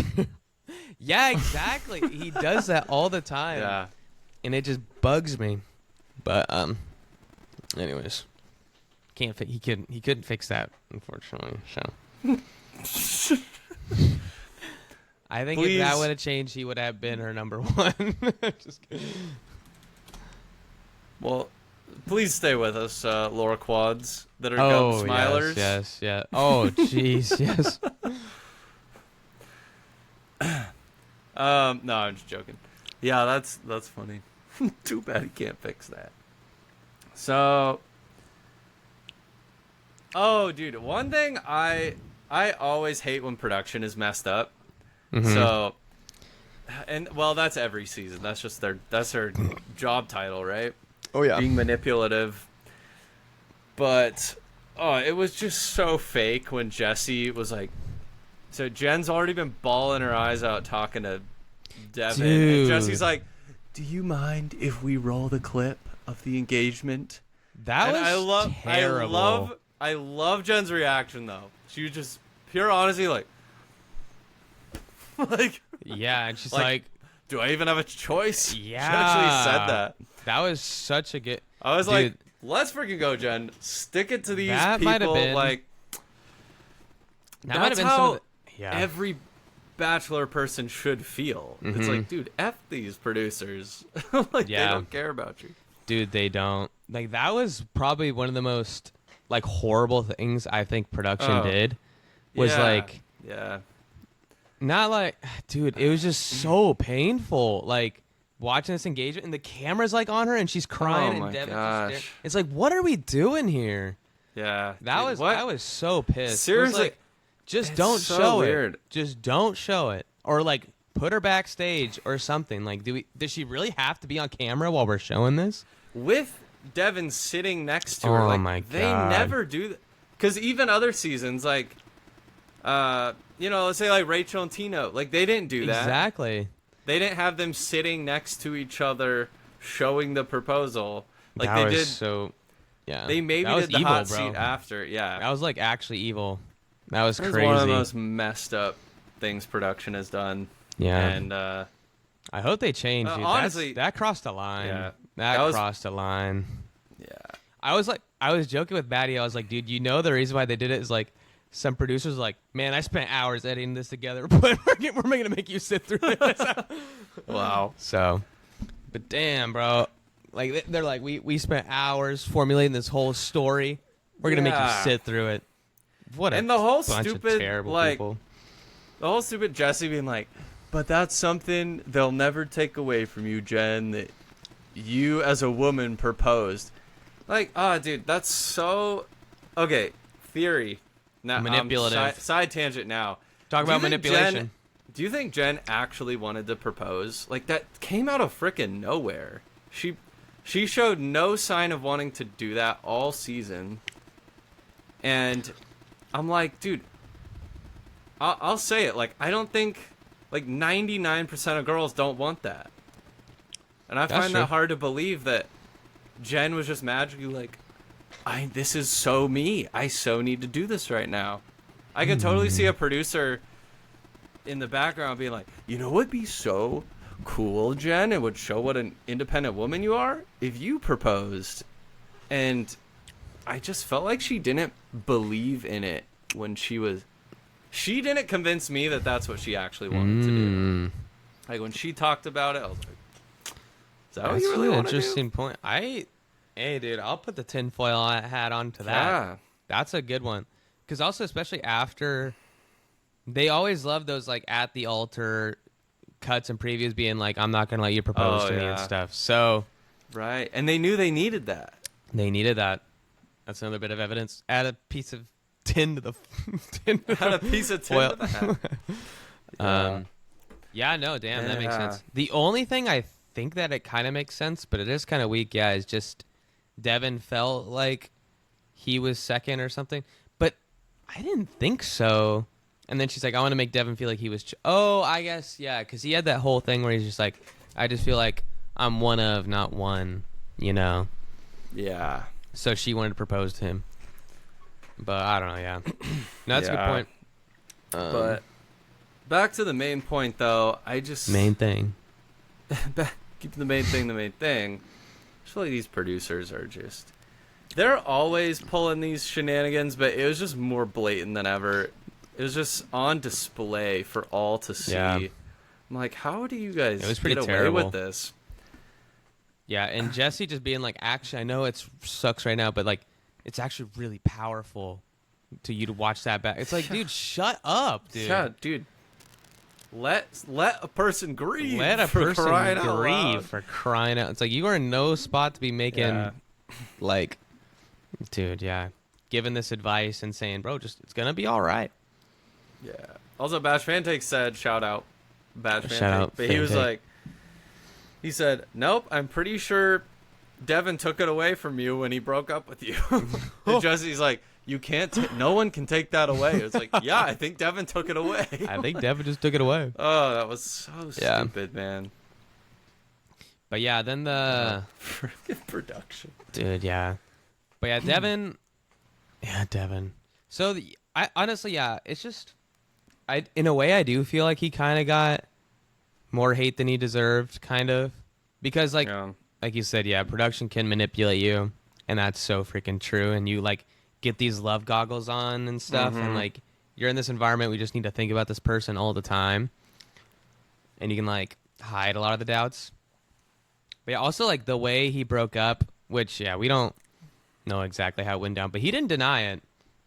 Yeah, exactly. He does that all the time. Yeah. And it just bugs me. But, anyways. He couldn't fix that, unfortunately. So. I think if that would have changed, he would have been her number one. Just kidding. Well... Please stay with us, LoreQuads that are gum smilers. Yes. Oh, jeez, yes. No, I'm just joking. Yeah, that's funny. Too bad he can't fix that. So, dude, one thing I always hate when production is messed up. So, and well, that's every season. That's just their job title, right? Oh yeah, being manipulative. But it was just so fake when Jesse was like, so Jen's already been bawling her eyes out talking to Devin, and Jesse's like, do you mind if we roll the clip of the engagement? That was terrible. I love Jen's reaction though. She was just pure honesty, like yeah, and she's like, do I even have a choice? Yeah, she actually said that. That was such a good. I was like, let's freaking go, Jen. Stick it to these that people. Might have been, like, that's how every Bachelor person should feel. It's like, dude, F these producers. They don't care about you. Dude, they don't. Like, that was probably one of the most, like, horrible things I think production did. Was, not like, dude, it was just so painful. Like, watching this engagement, and the camera's like on her, and she's crying, and Devin's just staring. It's like, what are we doing here? Yeah, I was so pissed. Seriously, like, just don't show it. Just don't show it, or like put her backstage or something. Like, does she really have to be on camera while we're showing this? With Devin sitting next to her, oh like, my God. They never do that. Because even other seasons, like, let's say like Rachel and Tino, like they didn't do that. Exactly. They didn't have them sitting next to each other showing the proposal. Like that they did. So, yeah. They maybe did the hot seat after. Yeah. That was like actually evil. That was crazy. It's one of the most messed up things production has done. Yeah. And I hope they change. Dude. Honestly, that crossed a line. Yeah. That crossed a line. Yeah. I was joking with Batty. I was like, dude, the reason why they did it is like, some producers are like, man, I spent hours editing this together, but we're going to make you sit through this. Wow. So, but damn, bro. Like, they're like, we spent hours formulating this whole story. We're going to make you sit through it. What a bunch of terrible people. The whole stupid Jesse being like, but that's something they'll never take away from you, Jen. That you as a woman proposed. Like, oh, dude, that's so... Okay, theory. Now, manipulative. Side tangent now. Talk about manipulation. Do you think Jenn actually wanted to propose? Like, that came out of frickin' nowhere. She showed no sign of wanting to do that all season. And I'm like, dude, I'll say it. Like, I don't think... Like, 99% of girls don't want that. And I find that hard to believe that Jenn was just magically like, this is so me. I so need to do this right now. I could totally see a producer in the background being like, you know what would be so cool, Jenn? It would show what an independent woman you are if you proposed. And I just felt like she didn't believe in it when she was... She didn't convince me that that's what she actually wanted to do. Like, when she talked about it, I was like, is that what you really want to do? Interesting point. Hey, dude, I'll put the tinfoil hat onto that. Yeah. That's a good one. Because also, especially after, they always love those, like, at the altar cuts and previews being like, I'm not going to let you propose to me and stuff. So. Right. And they knew they needed that. They needed that. That's another bit of evidence. Add a piece of tin to the Add a piece of tin to the hat. That makes sense. The only thing I think that it kind of makes sense, but it is kind of weak, is just Devin felt like he was second or something. But I didn't think so. And then she's like, I want to make Devin feel like he was... I guess, yeah, because he had that whole thing where he's just like, I just feel like I'm one of, not one, you know? Yeah. So she wanted to propose to him. But I don't know, yeah. No, that's a good point. But back to the main point, though, I just... Main thing. Keep the main thing the main thing. I feel like these producers are just... They're always pulling these shenanigans, but it was just more blatant than ever. It was just on display for all to see. Yeah. I'm like, how do you guys get away with this? Yeah, and Jesse just being like, actually, I know it sucks right now, but like, it's actually really powerful to you to watch that back. It's like, dude, shut up, dude. Yeah, dude. Let a person grieve. Let a person grieve for crying out. It's like, you are in no spot to be making, like, dude, yeah, giving this advice and saying, bro, just it's gonna be all right. Yeah. Also, Bash Fantake said, shout out, Bash Fantake. Shout out, but he was like, he said, nope, I'm pretty sure Devin took it away from you when he broke up with you. And Jesse's like, you can't, no one can take that away. It's like, yeah, I think Devin took it away. I think Devin just took it away. Oh, that was so stupid, man. But yeah, then the freaking production. Dude, yeah. But yeah, Devin. Yeah, Devin. So I honestly, yeah, it's just, in a way, I do feel like he kind of got more hate than he deserved, kind of, because like you said, yeah, production can manipulate you, and that's so freaking true. And you like get these love goggles on and stuff, and like you're in this environment, we just need to think about this person all the time, and you can like hide a lot of the doubts. But yeah, also like the way he broke up, which we don't know exactly how it went down, but he didn't deny it,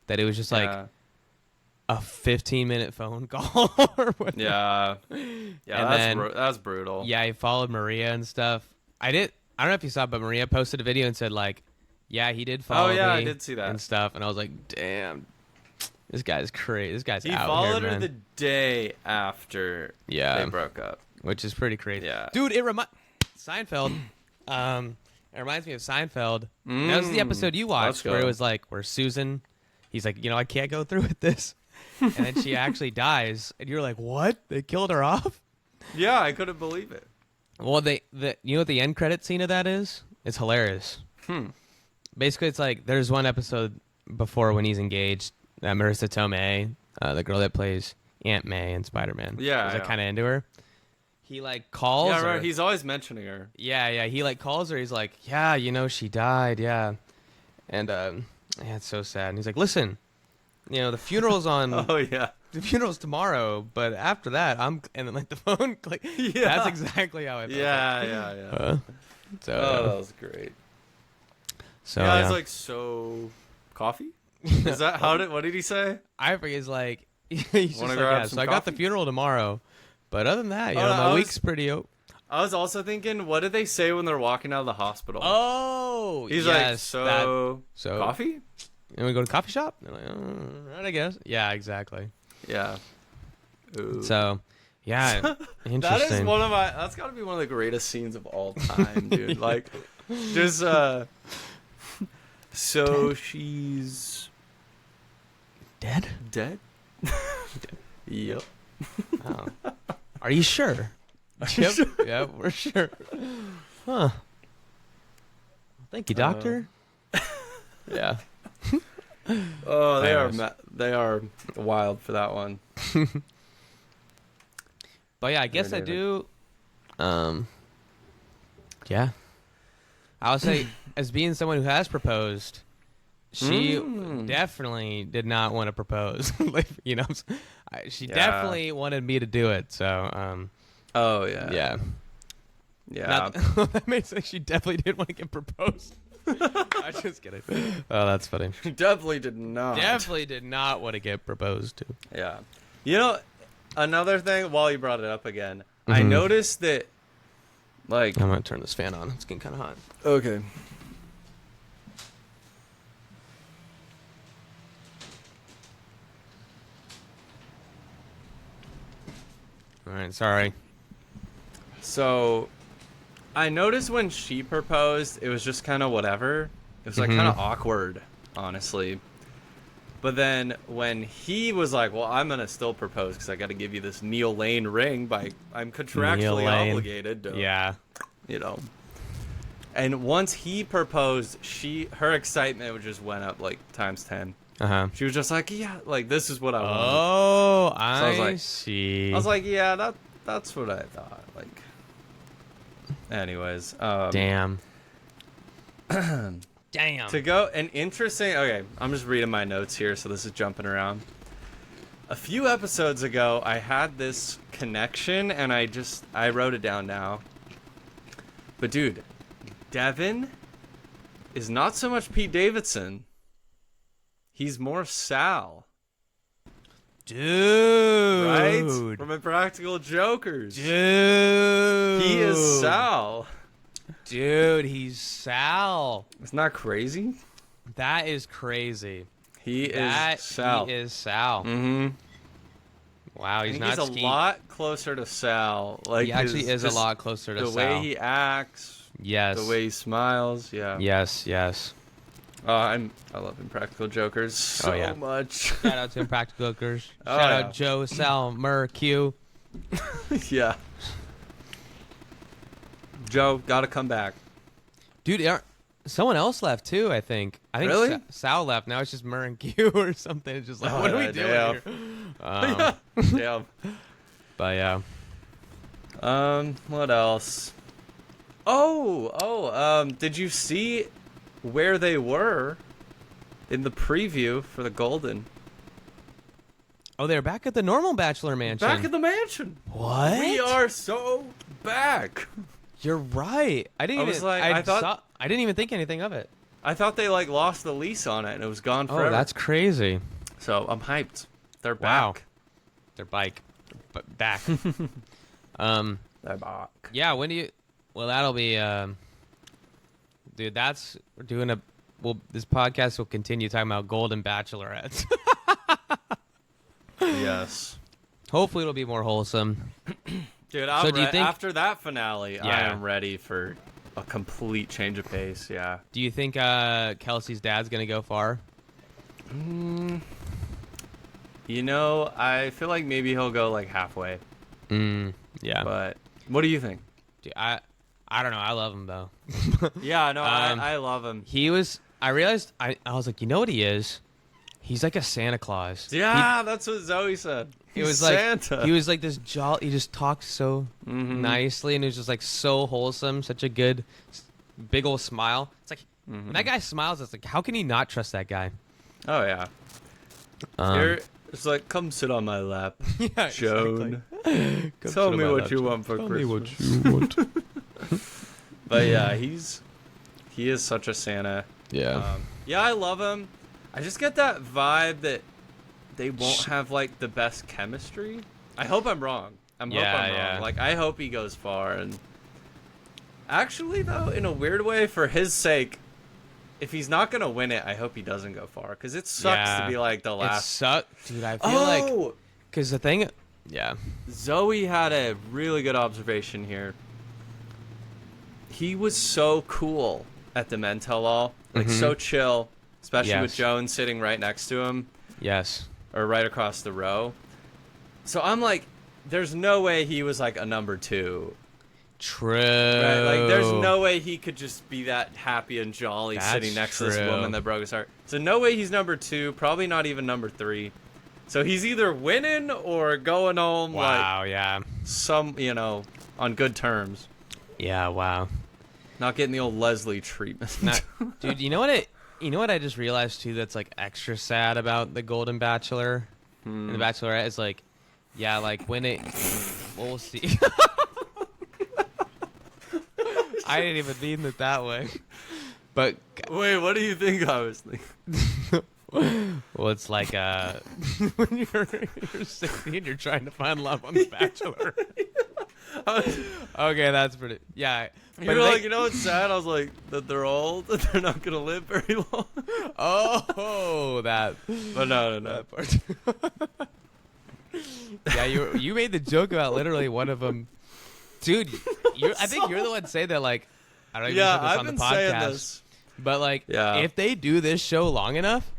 that it was just like a 15-minute phone call or whatever. That was brutal. Yeah, he followed Maria and stuff. I don't know if you saw, but Maria posted a video and said like, yeah, he did follow me. I did see that and stuff, and I was like, damn, this guy's crazy. This guy's out here, man. He followed her the day after they broke up, which is pretty crazy. Yeah, dude, Seinfeld. It reminds me of Seinfeld. That was the episode you watched where it was like, where Susan, he's like, I can't go through with this. And then she actually dies. And you're like, what? They killed her off? Yeah, I couldn't believe it. Well, you know what the end credit scene of that is? It's hilarious. Basically, it's like, there's one episode before when he's engaged, Marissa Tomei, the girl that plays Aunt May in Spider-Man. Yeah. Is kind of into her. He like calls her. Right. He's always mentioning her. Yeah. He like calls her. He's like, yeah, she died. Yeah. And it's so sad. And he's like, listen, the funeral's on. The funeral's tomorrow, but after that, and then like the phone click. Yeah. That's exactly how I felt. Yeah. That was great. So I was like, so coffee? Is that what did he say? I forget. He's like, he's just like, so I got the funeral tomorrow. But other than that, my week's pretty open. I was also thinking, what did they say when they're walking out of the hospital? Oh, he's yes, like, so coffee? And we go to the coffee shop? They're like, right, I guess. Yeah, exactly. Yeah. Ooh. So, yeah, interesting. That is that's got to be one of the greatest scenes of all time, dude. Like, just, so she's... Dead? Dead? Yep. Oh. Are you sure? Yep. Sure? Yeah, we're sure. Huh. Thank you, doctor. Yeah. Oh, they are wild for that one. But yeah, I guess I do. Yeah. I would say, as being someone who has proposed, she definitely did not want to propose. Like, you know, she definitely wanted me to do it. So, oh yeah, yeah. That makes sense. She definitely didn't want to get proposed. I'm just kidding. Oh, that's funny. Definitely did not. Definitely did not want to get proposed to. Yeah. You know, another thing, while you brought it up again, I noticed that, like... I'm going to turn this fan on. It's getting kind of hot. Okay. All right, sorry. So, I noticed when she proposed, it was just kind of whatever. It was, like, kind of awkward, honestly. But then when he was like, well, I'm going to still propose because I got to give you this Neil Lane ring I'm contractually obligated to, you know. And once he proposed, her excitement just went up like times 10. She was just like, yeah, like this is what I want. Oh, I see. I was like, yeah, that's what I thought. Like, anyways. Damn. Damn. To go, an interesting... Okay, I'm just reading my notes here, so this is jumping around. A few episodes ago, I had this connection, and I wrote it down now. But dude, Devin is not so much Pete Davidson. He's more Sal. Dude. Right? From Impractical Jokers. Dude. He is Sal. Dude, he's Sal. Isn't that crazy? That is crazy. He is Sal. He is Sal. Mm-hmm. Wow, he's not He's a lot closer to Sal. Like he actually is a lot closer to Sal. The way he acts. Yes. The way he smiles. Yeah. Yes, yes. I love Impractical Jokers so much. Shout out to Impractical Jokers. Shout out Joe, Sal, Murr, Q. Yeah. Joe, gotta come back. Dude, someone else left too, I think. Really? Sal left. Now it's just Murr and Q or something. It's just like, what are we doing here? Damn. But yeah. What else? Did you see where they were in the preview for the Golden? Oh, they're back at the normal Bachelor Mansion. Back at the mansion. What? We are so back. You're right. I didn't even think anything of it. I thought they like lost the lease on it and it was gone forever. Oh, that's crazy. So I'm hyped. They're wow. back. They're back. Back. They're back. Yeah. When do you? Well, that'll be. Dude, we're doing a. Well, this podcast will continue talking about Golden Bachelorettes. Yes. Hopefully, it'll be more wholesome. Dude, after that finale, I am ready for a complete change of pace. Yeah. Do you think Kelsey's dad's gonna go far? You know, I feel like maybe he'll go like halfway. Yeah. But what do you think? Dude, I don't know. I love him though. Yeah, no, I love him. I realized I was like, you know what he is? He's like a Santa Claus. Yeah, that's what Zoe said. He was Santa. Like he was like this jolly. He just talked so nicely, and he was just like so wholesome. Such a good, big old smile. It's like when that guy smiles, it's like, how can he not trust that guy? Oh yeah. It's like, come sit on my lap, yeah, Joan. Exactly. Tell me what you want for Christmas. Tell me what you want. But yeah, he is such a Santa. Yeah. Yeah, I love him. I just get that vibe that they won't have like the best chemistry. I hope I'm wrong. I'm wrong. Like I hope he goes far and Actually, though, in a weird way, for his sake, if he's not gonna win it, I hope he doesn't go far, because it sucks to be like the last. Dude. I feel like because the thing, Zoe had a really good observation here. He was so cool at the men tell all, like so chill, especially with Joan sitting right next to him. Yes. Or right across the row. So I'm like, there's no way he was like a number 2. True. Right? Like, there's no way he could just be that happy and jolly sitting next to this woman that broke his heart. So no way he's number 2, probably not even number 3. So he's either winning or going home some, on good terms. Yeah, wow. Not getting the old Leslie treatment. Dude, you know what I just realized too that's like extra sad about the Golden Bachelor and the Bachelorette is like, when it we'll see. I didn't even mean it that way. But wait, what do you think I was thinking? Well, it's like when you're 16, you're trying to find love on The Bachelor. Okay, that's pretty. Yeah. You were like, what's sad? I was like, that they're old, that they're not gonna live very long. Oh, that. But no. That part. Yeah, you made the joke about literally one of them, dude. I think you're the one saying that. Like, I don't even know this on the podcast, but like, if they do this show long enough,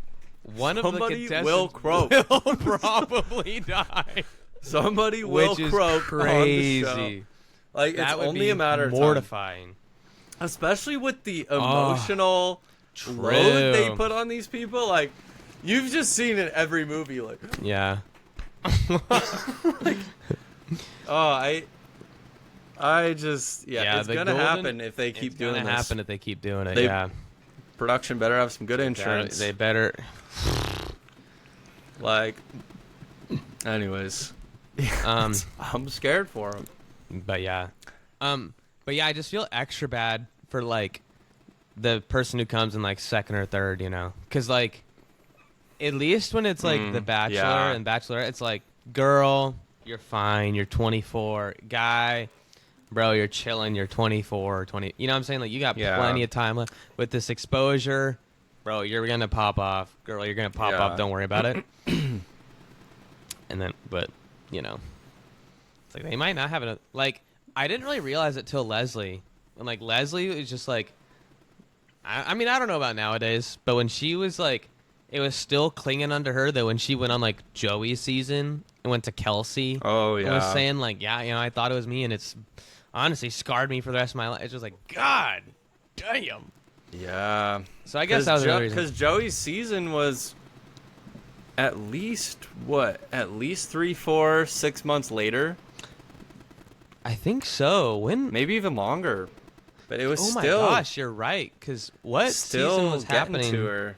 somebody will croak. Will probably die. Somebody will croak. Crazy. On the show. Like, it's only a matter of mortifying. Time. Especially with the emotional load they put on these people. Like, you've just seen in every movie. Like, yeah. I just it's gonna happen if they keep doing this. It's gonna happen if they keep doing it. Production better have some good insurance. They better. Like, anyways, I'm scared for them. But yeah, I just feel extra bad for like the person who comes in like second or third, because like at least when it's like the Bachelor and Bachelorette, it's like, girl, you're fine, you're 24, guy, bro, you're chilling, you're 24, 20. You know what I'm saying? Like, you got plenty of time left. With this exposure, bro, you're gonna pop off. Girl, you're gonna pop off. Don't worry about it. And then, but it's like they might not have it. Like, I didn't really realize it till Leslie. And like Leslie was just like, I mean, I don't know about nowadays, but when she was like, it was still clinging onto her that when she went on like Joey's season and went to Kelsey. Oh yeah. And was saying like, I thought it was me, and it's honestly scarred me for the rest of my life. It's just like, God damn. Yeah. So I guess that was another reason. Because Joey's season was at least 3, 4, 6 months later. I think so. When? Maybe even longer. But it was still. Oh my gosh, you're right. Because what season was happening to her?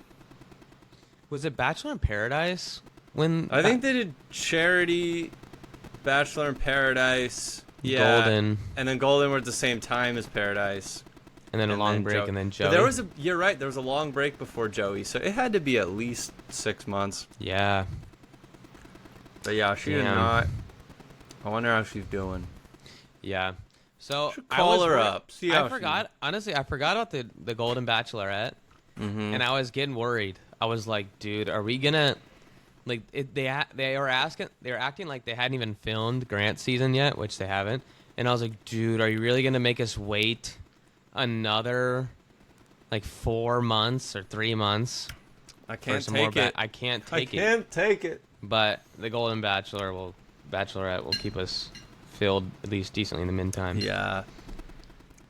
Was it Bachelor in Paradise? I think they did Charity, Bachelor in Paradise, Golden, and then Golden were at the same time as Paradise, and then a long break, and then Joey. You're right. There was a long break before Joey, so it had to be at least 6 months. Yeah. But yeah, she did not. I wonder how she's doing. Yeah. So call her up. I forgot. Honestly, I forgot about the Golden Bachelorette, and I was getting worried. I was like, dude, are we gonna like? They were acting like they hadn't even filmed Grant's season yet, which they haven't. And I was like, dude, are you really gonna make us wait another like 4 months or 3 months? I can't take it. I can't take it. But the Golden Bachelorette will keep us filled at least decently in the meantime. Yeah.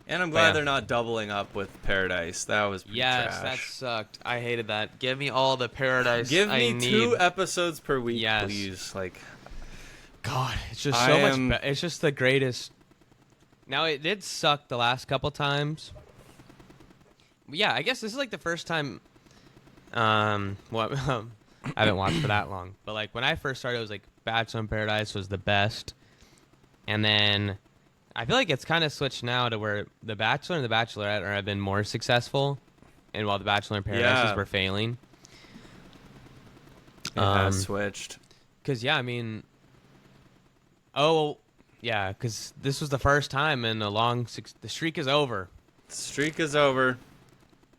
And I'm glad they're not doubling up with Paradise. That was pretty trash. That sucked. I hated that. Give me all the Paradise Give me I 2 need. episodes per week, please. Like, God, it's just so much. It's just the greatest. Now, it did suck the last couple times. But yeah, I guess this is like the first time. I haven't watched for that long, but like when I first started, it was like Bachelor in Paradise was the best, and then I feel like it's kind of switched now to where the Bachelor and the Bachelorette have been more successful, and while the Bachelor in Paradise were failing. It has switched. Because I mean, Yeah, because this was the first time in a long. The streak is over. Streak is over.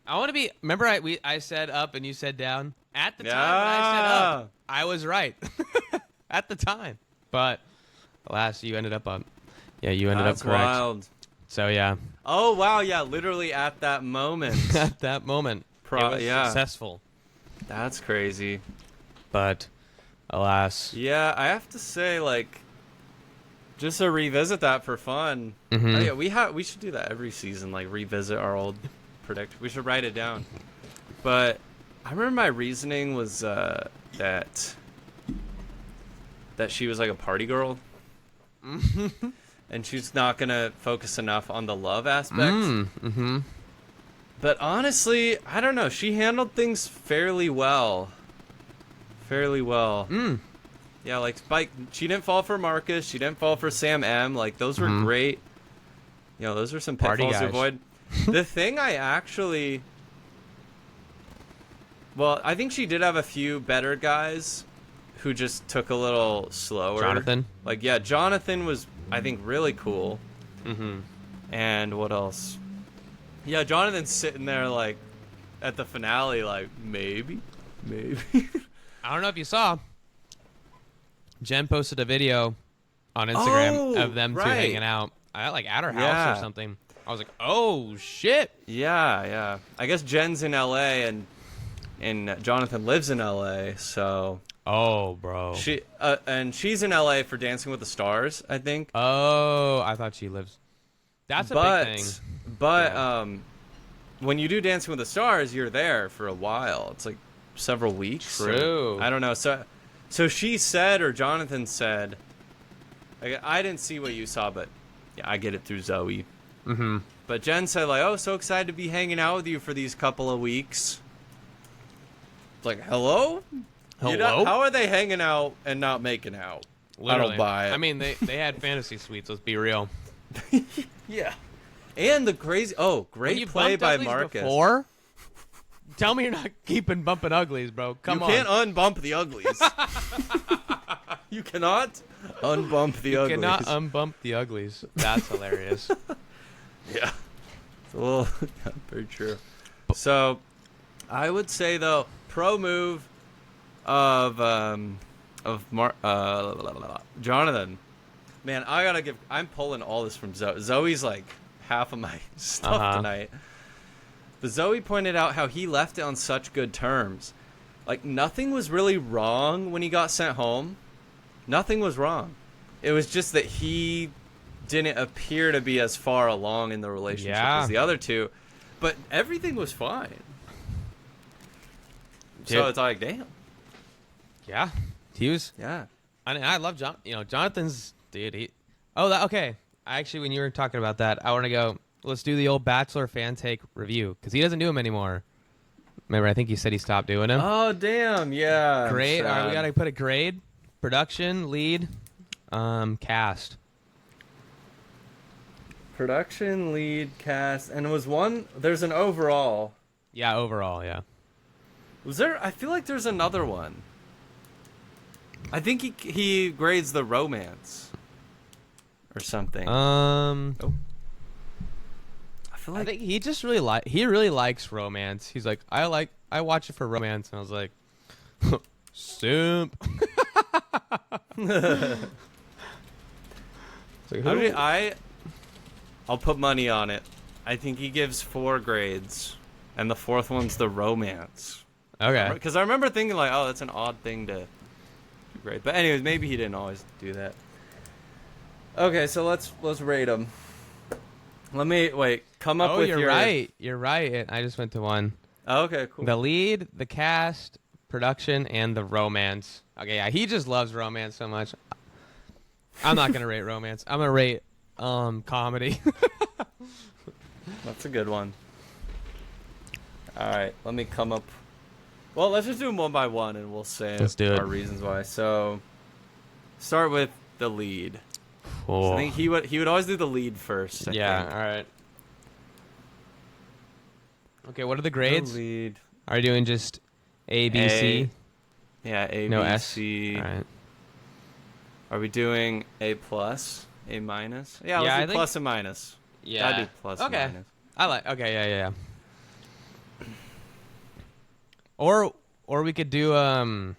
I want to be. Remember, I said up and you said down. At the time when I said up, I was right. At the time, but alas, you ended up up. Yeah, you ended up correct. That's wild. So yeah. Oh wow, yeah, literally at that moment. At that moment, it was successful. That's crazy. But alas. Yeah, I have to say, like, just to revisit that for fun. Mm-hmm. Oh, yeah, we should do that every season, like revisit our old predict. We should write it down. But I remember my reasoning was that she was like a party girl. And she's not gonna focus enough on the love aspect. Mm-hmm. But honestly, I don't know. She handled things fairly well. Yeah, like Spike. She didn't fall for Marcus. She didn't fall for Sam M. Like those were great. You know, those are some pitfalls to avoid. The thing I actually, well, I think she did have a few better guys who just took a little slower. Jonathan. Like yeah, Jonathan was, I think, really cool. Mm-hmm. And what else? Yeah, Jonathan's sitting there like at the finale, like maybe. I don't know if you saw. Jen posted a video on Instagram of them two hanging out. Like at her house or something. I was like, oh shit. Yeah. I guess Jen's in LA and Jonathan lives in LA, so. Oh, bro. And she's in LA for Dancing with the Stars, I think. Oh, I thought she lives. That's a big thing. But when you do Dancing with the Stars, you're there for a while. It's like several weeks. True. I don't know. So she said, or Jonathan said, I didn't see what you saw, but yeah, I get it through Zoe. Mm-hmm. But Jen said, like, oh, so excited to be hanging out with you for these couple of weeks. It's like, hello? How are they hanging out and not making out? Literally. I don't buy it. I mean, they had fantasy suites. Let's be real. Yeah. And the crazy... Oh, great play by Marcus. Before? Tell me you're not keeping bumping uglies, bro. Come on. You can't unbump the uglies. You cannot unbump the uglies. You cannot unbump the uglies. That's hilarious. Yeah. It's a little... very true. So, I would say, though, pro move of Jonathan. Man, I gotta give... I'm pulling all this from Zoe. Zoe's like half of my stuff tonight. But Zoe pointed out how he left it on such good terms. Like, nothing was really wrong when he got sent home. Nothing was wrong. It was just that he didn't appear to be as far along in the relationship as the other two. But everything was fine. So it's like, damn. Yeah. He was... Yeah. I love John. You know, Jonathan's... Dude, okay. Actually, when you were talking about that, I want to go... Let's do the old Bachelor fan take review. Because he doesn't do them anymore. Remember, I think he said he stopped doing them. Oh, damn. Yeah. Grade. All right, we got to put a grade. Production, lead, cast. Production, lead, cast. And it was one... There's an overall. Yeah, overall, yeah. Was there... I feel like there's another one. I think he grades the romance. Or something. I think he just really likes romance. He's like, I watch it for romance, and I was like, simp. I'll put money on it. I think he gives 4 grades, and the 4th one's the romance. Okay. Because I remember thinking like, oh, that's an odd thing to grade. But anyways, maybe he didn't always do that. Okay, so let's rate him. Let me come up with you're right. You're right. I just went to one. Oh, okay, cool. The lead, the cast, production, and the romance. Okay, yeah, he just loves romance so much. I'm not gonna rate romance. I'm gonna rate comedy. That's a good one. All right, let me come up. Well, let's just do them one by one, and we'll say our reasons why. So, start with the lead. So I think he would always do the lead first. I think. All right. Okay, what are the grades? The lead. Are you doing just A, B, C? Yeah, A, no B, S. C. All right. Are we doing A plus? A minus. Yeah, Yeah, let's I do think- plus and minus. Yeah. Gotta do plus and Okay. minus. I like. Okay. Yeah. Or we could do the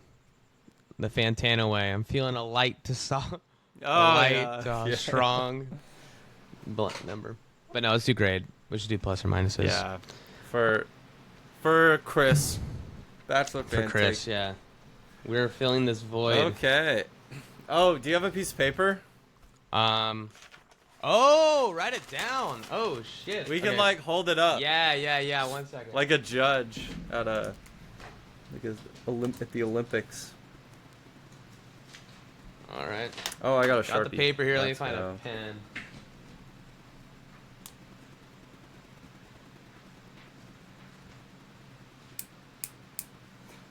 Fantano way. I'm feeling a light to soft, Oh, light yeah. Yeah. strong blunt number. But no, let's do grade. We should do plus or minuses. Yeah. For Chris. Bachelor For fan Chris, take. yeah. We're filling this void. Okay. Oh, do you have a piece of paper? Oh, write it down. Oh shit. We can Okay. like hold it up. Yeah. 1 second. Like a judge at at the Olympics. All right. Oh, I got a Sharpie. Got the paper here. Let me Let's find go. a pen.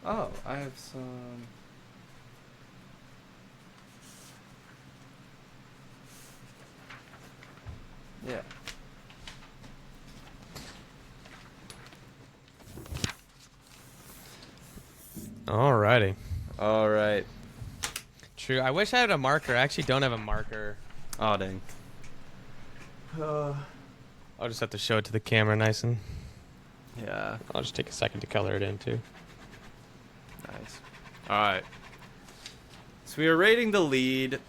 Oh, I have some. Yeah. Alrighty. All right. True. I wish I had a marker. I actually don't have a marker. Oh, dang. I'll just have to show it to the camera nice and... Yeah. I'll just take a second to color it in, too. Nice. All right. So we are rating the lead,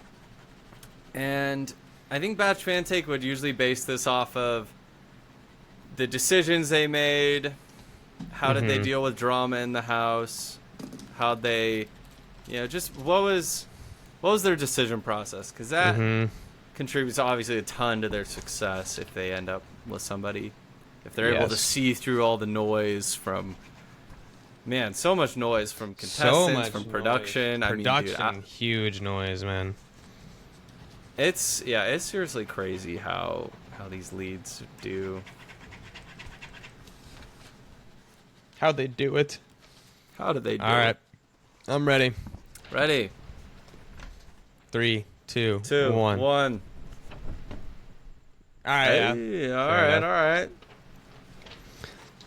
and I think Batch Fan Take would usually base this off of the decisions they made, how did they deal with drama in the house, how they, just what was their decision process, because that contributes obviously a ton to their success if they end up with somebody, if they're able to see through all the noise from. Man, so much noise from contestants, from production. Noise. Production, I mean, dude, huge noise, man. it's seriously crazy how these leads do. How'd they do it? How did they do All right. it? I'm ready. Ready? 3, 2, 2, 1. 1. All right, Hey, yeah. all Fair right, enough. all right.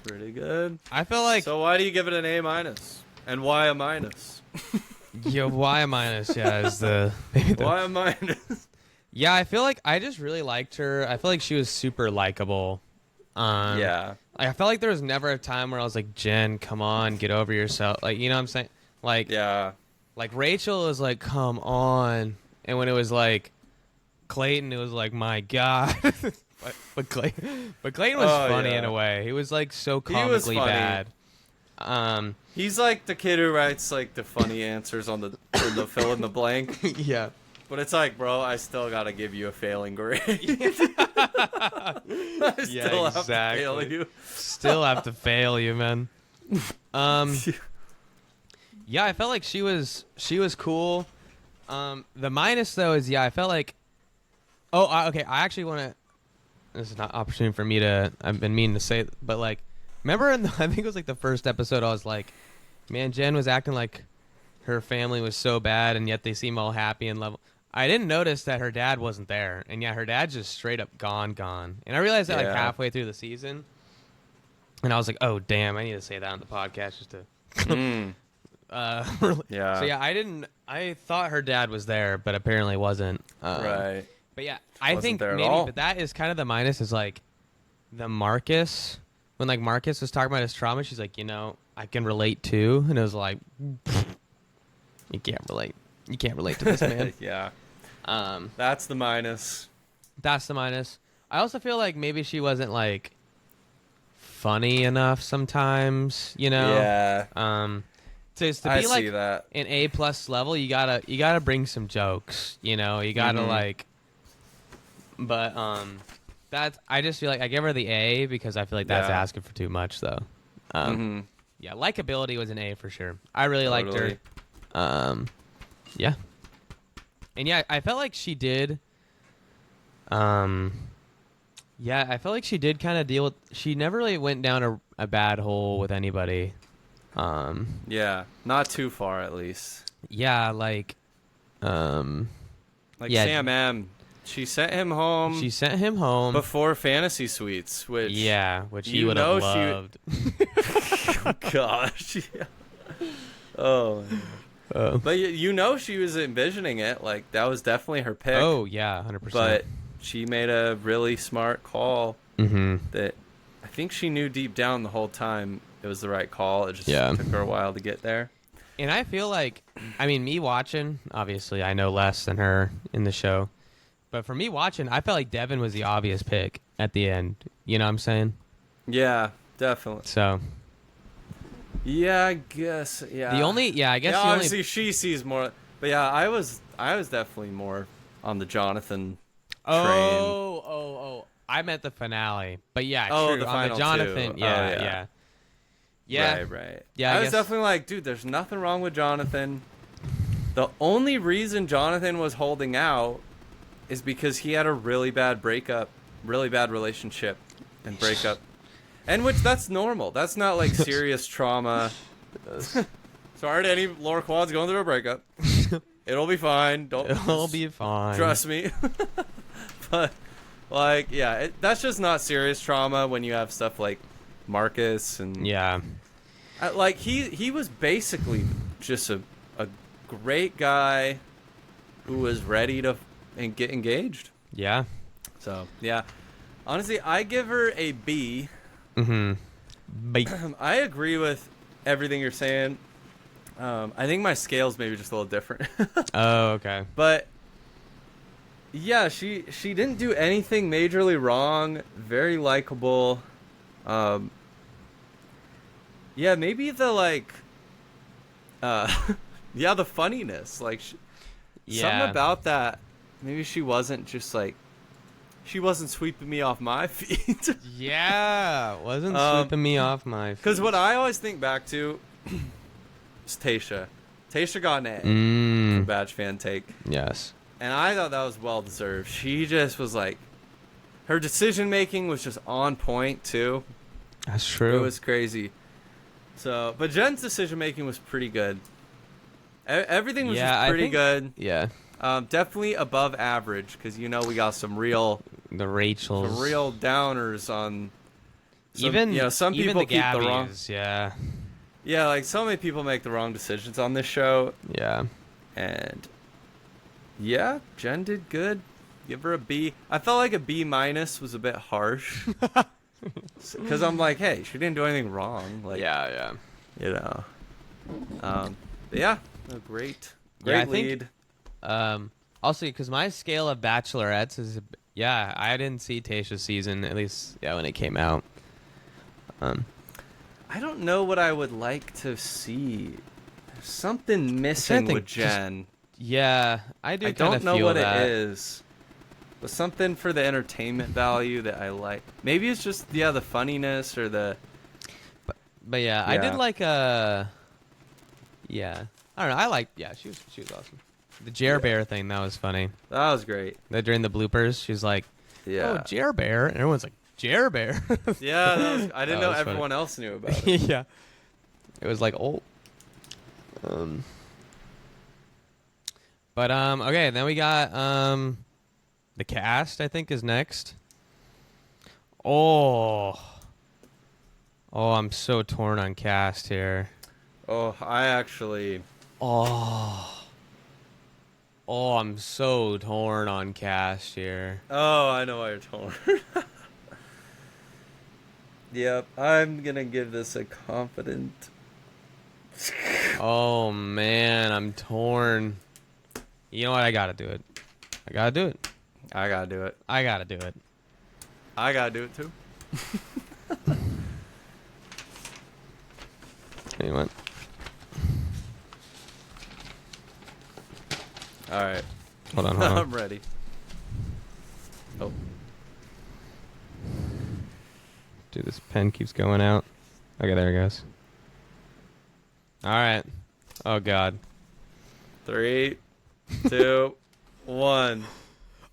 Pretty good. I feel like... So why do you give it an A minus? And why a minus? why a minus? Yeah, is the... Why a minus? Yeah, I feel like I just really liked her. I feel like she was super likable. Yeah. I felt like there was never a time where I was like, Jen, come on, get over yourself. Like, you know what I'm saying? Like, Yeah. like Rachel was like, come on. And when it was like Clayton, it was like, my God. but Clayton was funny in a way. He was like so comically bad. He's like the kid who writes like the funny answers on the fill in the blank. Yeah. But it's like, bro, I still gotta give you a failing grade. I still have to fail you. Still have to fail you, man. Yeah, I felt like she was cool. The minus though is I felt like. Okay. I actually want to. This is not opportunity for me to. I've been meaning to say, it, but like, remember I think it was like the first episode. I was like, man, Jen was acting like her family was so bad, and yet they seem all happy and level. I didn't notice that her dad wasn't there, and yeah, her dad's just straight up gone. And I realized that like halfway through the season, and I was like, oh damn, I need to say that on the podcast just to. Yeah. So yeah, I thought her dad was there, but apparently wasn't. Right. But yeah, I Wasn't think there at maybe, all. but that is kind of the minus is like the Marcus, when like Marcus was talking about his trauma, she's like, I can relate too. And it was like, you can't relate. You can't relate to this man. Yeah. That's the minus. That's the minus. I also feel like maybe she wasn't like funny enough sometimes, Yeah. To be I like see that. an A+ level, you gotta bring some jokes, you gotta like. But I just feel like I give her the A because I feel like that's asking for too much though. Yeah, likability was an A for sure. I really liked her. Yeah. And yeah, I felt like she did. I felt like she did kind of deal with. She never really went down a bad hole with anybody. Yeah, not too far at least. Yeah, like. Like Sam M. She sent him home. She sent him home before Fantasy Suites, which he would have loved. Oh, gosh. Yeah. Oh. Man. But you know she was envisioning it. Like, that was definitely her pick. Oh, yeah, 100%. But she made a really smart call that I think she knew deep down the whole time it was the right call. It just took her a while to get there. And I feel like, I mean, me watching, obviously I know less than her in the show. But for me watching, I felt like Devin was the obvious pick at the end. You know what I'm saying? Yeah, definitely. So... Yeah, I guess. Yeah. Obviously she sees more, but yeah, I was definitely more on the Jonathan train. Oh! I meant the finale, but yeah, true. On the Jonathan, too. Yeah. Right. Yeah, I was definitely like, dude, there's nothing wrong with Jonathan. The only reason Jonathan was holding out is because he had a really bad relationship and breakup. And which, that's normal. That's not like serious trauma. Sorry to any LoreQuads going through a breakup. It'll be fine. It'll be fine. Trust me. But, like, yeah, that's just not serious trauma when you have stuff like Marcus and... Yeah. Like, he was basically just a great guy who was ready to get engaged. Yeah. So, yeah. Honestly, I give her a B. I agree with everything you're saying. I think my scale's maybe just a little different. Oh, okay. But yeah, she didn't do anything majorly wrong. Very likable. Yeah, maybe the like yeah, the funniness, like something about that. Maybe she wasn't just like, she wasn't sweeping me off my feet. Yeah, wasn't sweeping me off my feet. Because what I always think back to is Tayshia. Tayshia got an A for Badge Fan Take. Yes. And I thought that was well-deserved. She just was like, her decision-making was just on point, too. That's true. It was crazy. So, but Jenn's decision-making was pretty good. Everything was just pretty good. Yeah. Definitely above average, because we got some real... The Rachels. Some real downers on... some people keep Gabbies, the wrong... Yeah. Yeah, like, so many people make the wrong decisions on this show. Yeah. And... yeah, Jenn did good. Give her a B. I felt like a B- was a bit harsh. Because I'm like, hey, she didn't do anything wrong. Like, yeah. But yeah, a great lead. Also, because my scale of bachelorettes is, I didn't see Tayshia's season, at least, when it came out. I don't know what I would like to see. There's something missing with Jenn. I do. I don't know what it is, but something for the entertainment value that I like. Maybe it's just the funniness or the. But yeah, I did like I don't know. I liked. Yeah, she was awesome. The Jer Bear thing, that was funny. That was great. That during the bloopers, she's like, "Oh, Jer Bear," and everyone's like, "Jer Bear." Yeah, I didn't know everyone else knew about it. Yeah, it was like, oh. But okay, then we got the cast, I think, is next. Oh, I'm so torn on cast here. Oh, I actually. Oh, I'm so torn on cast here. Oh, I know why you're torn. Yep, I'm gonna give this a confident. Oh man, I'm torn. You know what? I gotta do it. I gotta do it. I gotta do it. I gotta do it. I gotta do it too. You what? All right. Hold on. I'm ready. Oh. Dude, this pen keeps going out. Okay, there it goes. All right. Oh, God. 3, 2, 1.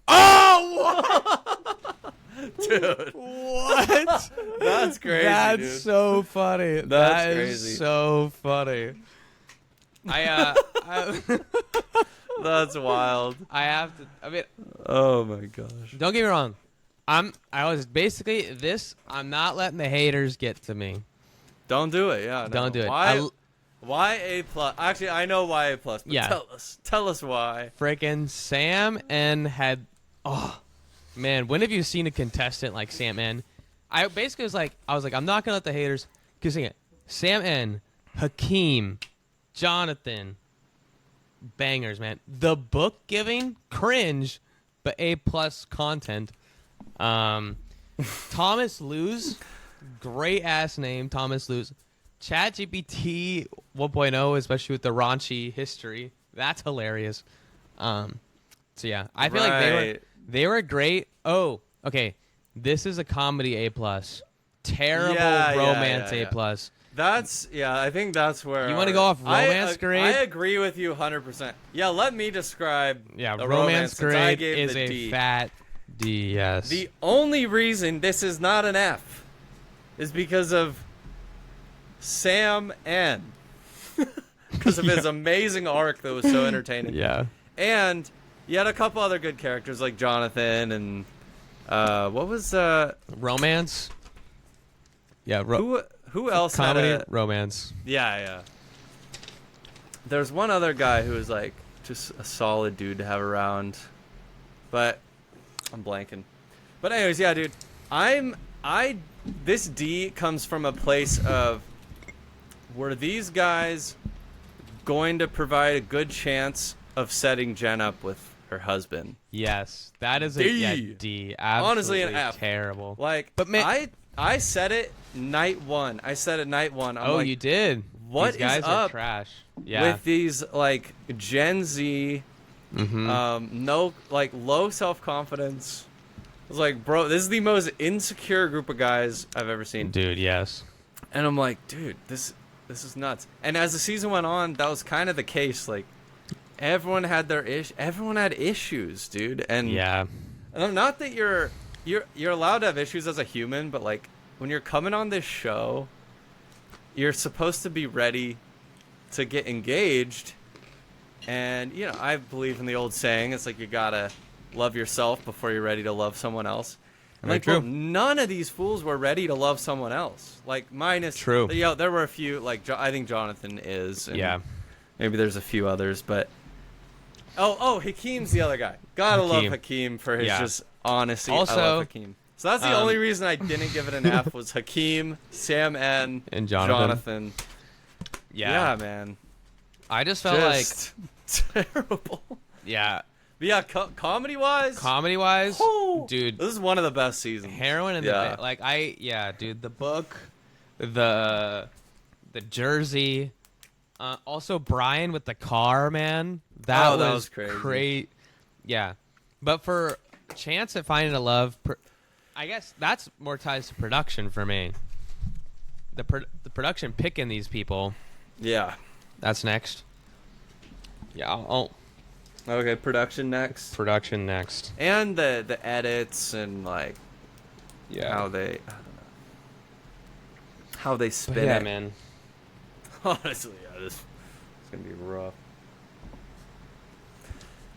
Oh! Dude. What? That's crazy, That's dude. so funny. That's crazy. crazy. So funny. That's wild. I have to. I mean, oh my gosh. don't get me wrong. I was basically this. I'm not letting the haters get to me. Don't do it. Yeah. No. Don't do it. Why Why A plus? Actually, I know why A plus. But Yeah. Tell us why. Freaking Sam N had. Oh, man, when have you seen a contestant like Sam N? I basically was like, I'm not gonna let the haters. Cause sing it. Sam N, Hakeem, Jonathan, bangers, man. The book giving cringe, but A plus content. Thomas Luz, great ass name, Thomas Luz. ChatGPT 1.0, especially with the raunchy history, that's hilarious. So yeah, I feel like they were great. Oh, okay, this is a comedy A plus, terrible romance A plus. I think that's where you want to go off romance grade. I agree with you 100%. Yeah, let me describe. Yeah, the romance grade is a D. Fat D. Yes. The only reason this is not an F is because of Sam N. Because of his amazing arc that was so entertaining. Yeah. And you had a couple other good characters like Jonathan and what was romance? Yeah. Who else comedy had romance? Yeah. There's one other guy who was like just a solid dude to have around, but I'm blanking. But anyways, yeah, dude, this D comes from a place of, were these guys going to provide a good chance of setting Jenn up with her husband? Yes, that is a D. Absolutely honestly, an F. Terrible. Like, but man, I said it night one. I'm like, you did. What these guys is are up trash. Yeah. with these like Gen Z, no, like low self-confidence. I was like, bro, this is the most insecure group of guys I've ever seen. Dude, yes. And I'm like, dude, this is nuts. And as the season went on, that was kind of the case. Like, everyone had everyone had issues, dude. And yeah, not that you're allowed to have issues as a human, but like when you're coming on this show, you're supposed to be ready to get engaged. And you know, I believe in the old saying, it's like you gotta love yourself before you're ready to love someone else. And like, bro, none of these fools were ready to love someone else. Like, minus true. You know, there were a few. Like, I think Jonathan is. And yeah. Maybe there's a few others, but Hakeem's the other guy. Gotta love Hakeem for his just honesty. Also, I love Hakeem. So that's the only reason I didn't give it an F was Hakeem, Sam N, and Jonathan. Yeah, man. I just felt like terrible. Yeah. But yeah, comedy-wise, dude, this is one of the best seasons. Heroin in the like dude, the book, the jersey, also Brian with the car, man. That was crazy. Great. Yeah, but for Chance at Finding a Love, I guess that's more ties to production for me. The production picking these people. Yeah, that's next. Yeah, I'll okay, production next. And the edits and like how they spin it. Yeah, man. Honestly, this is gonna be rough.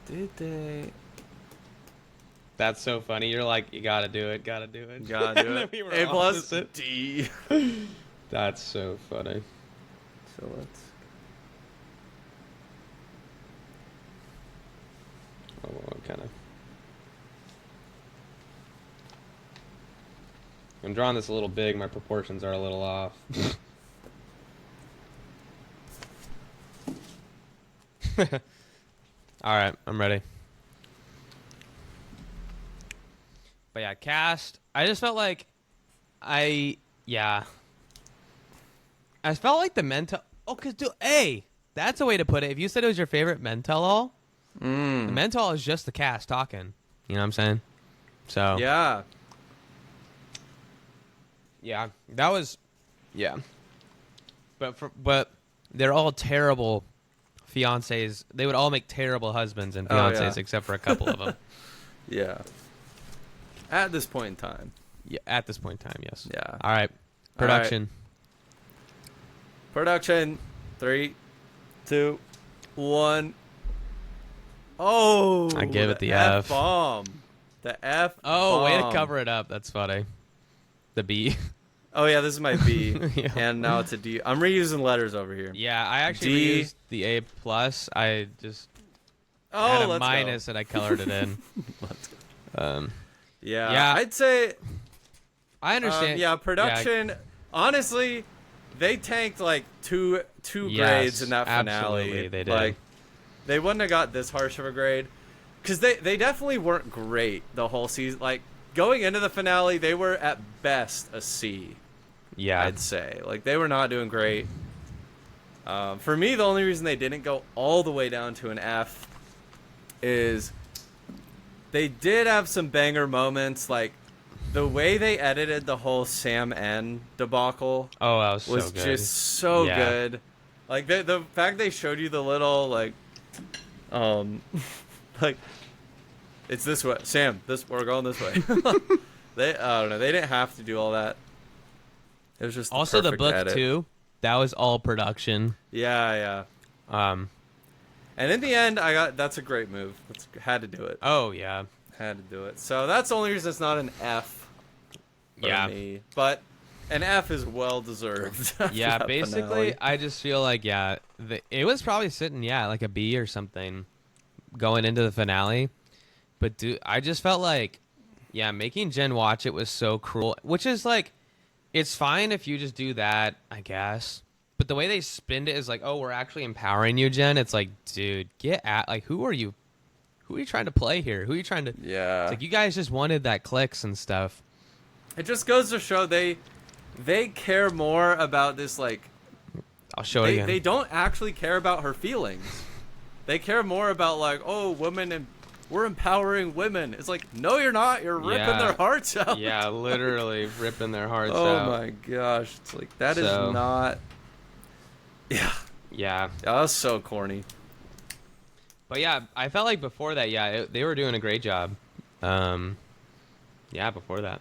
Did they? That's so funny. You're like, you gotta do it. Gotta do it. We were A plus opposite. D. That's so funny. So let's. Kind of. I'm drawing this a little big. My proportions are a little off. All right, I'm ready. But yeah, cast. I just felt like I felt like the mental. Oh, cause that's a way to put it. If you said it was your favorite men tell all. The men tell all is just the cast talking. You know what I'm saying? So yeah, that was But they're all terrible fiancés. They would all make terrible husbands and fiancés, except for a couple of them. Yeah. At this point in time. Yeah, at this point in time, yes. Yeah. All right. Production. Production. 3, 2, 1. Oh. I give it the F. F-bomb. The F. Oh, way to cover it up. That's funny. The B. Oh yeah, this is my B, Yeah. and now it's a D. I'm reusing letters over here. Yeah, I actually D. used the A plus. I just Oh, had a let's minus go. and I colored it in. Let's go. Yeah, Yeah, I'd say. I understand. Yeah, production. Honestly, they tanked like two grades in that finale. Absolutely, they did. Like, they wouldn't have got this harsh of a grade, because they definitely weren't great the whole season. Like, going into the finale, they were at best a C. Yeah, I'd say. Like, they were not doing great. For me, the only reason they didn't go all the way down to an F is they did have some banger moments. Like, the way they edited the whole Sam N debacle Oh, that was so was good. just so good. Like, the fact they showed you the little, like, like, it's this way. Sam, we're going this way. I don't know. They didn't have to do all that. It was just Also the book edit. too. That was all production. Yeah. And in the end, that's a great move. Had to do it. Oh yeah. Had to do it. So that's the only reason it's not an F for me. But an F is well deserved. Yeah, basically, finale. I just feel like it was probably sitting like a B or something going into the finale. But dude, I just felt like making Jen watch it was so cruel. Which is like, it's fine if you just do that, I guess. But the way they spinned it is like, oh, we're actually empowering you, Jen. It's like, dude, get at like, who are you? Who are you trying to play here? Who are you trying to? Yeah. It's like, you guys just wanted that clicks and stuff. It just goes to show they care more about this, like, I'll show it again. They don't actually care about her feelings. They care more about, like, oh, women, and we're empowering women. It's like, no, you're not. You're ripping their hearts out. Yeah, literally ripping their hearts out. Oh my gosh. It's like, that is not. Yeah. Yeah. That was so corny. But yeah, I felt like before that, they were doing a great job. Before that.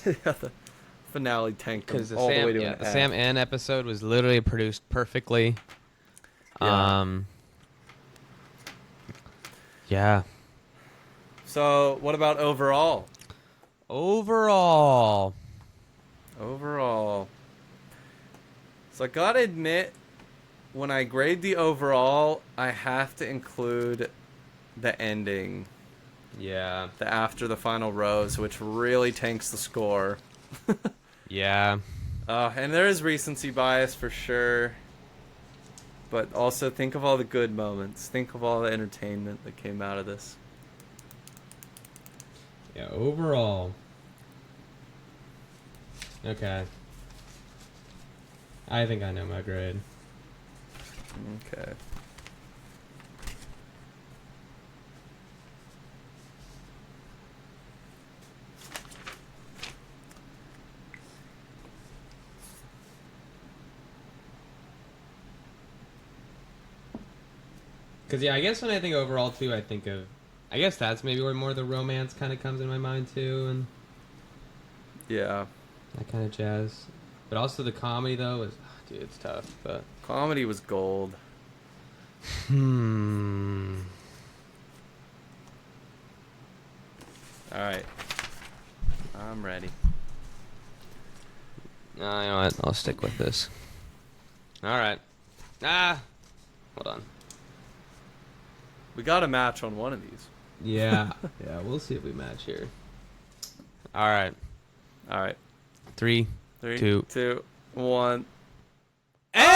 The finale tanked them Because all the way to an the F. Sam N episode was literally produced perfectly. Yeah. So, what about overall? Overall. So I gotta admit, when I grade the overall, I have to include the ending. Yeah. The after the final rose, which really tanks the score. Yeah. And there is recency bias for sure. But also think of all the good moments. Think of all the entertainment that came out of this. Yeah, overall. Okay. I think I know my grade. Okay. Because, I guess when I think overall, too, I think of... I guess that's maybe where more of the romance kind of comes in my mind, too, and Yeah. that kind of jazz. But also the comedy, though, is... dude, it's tough, but... Comedy was gold. Alright. I'm ready. No, you know what? I'll stick with this. Alright. Hold on. We got a match on one of these. Yeah. Yeah, we'll see if we match here. Alright. Alright. 3, 3, 2, 2, 1. Hey!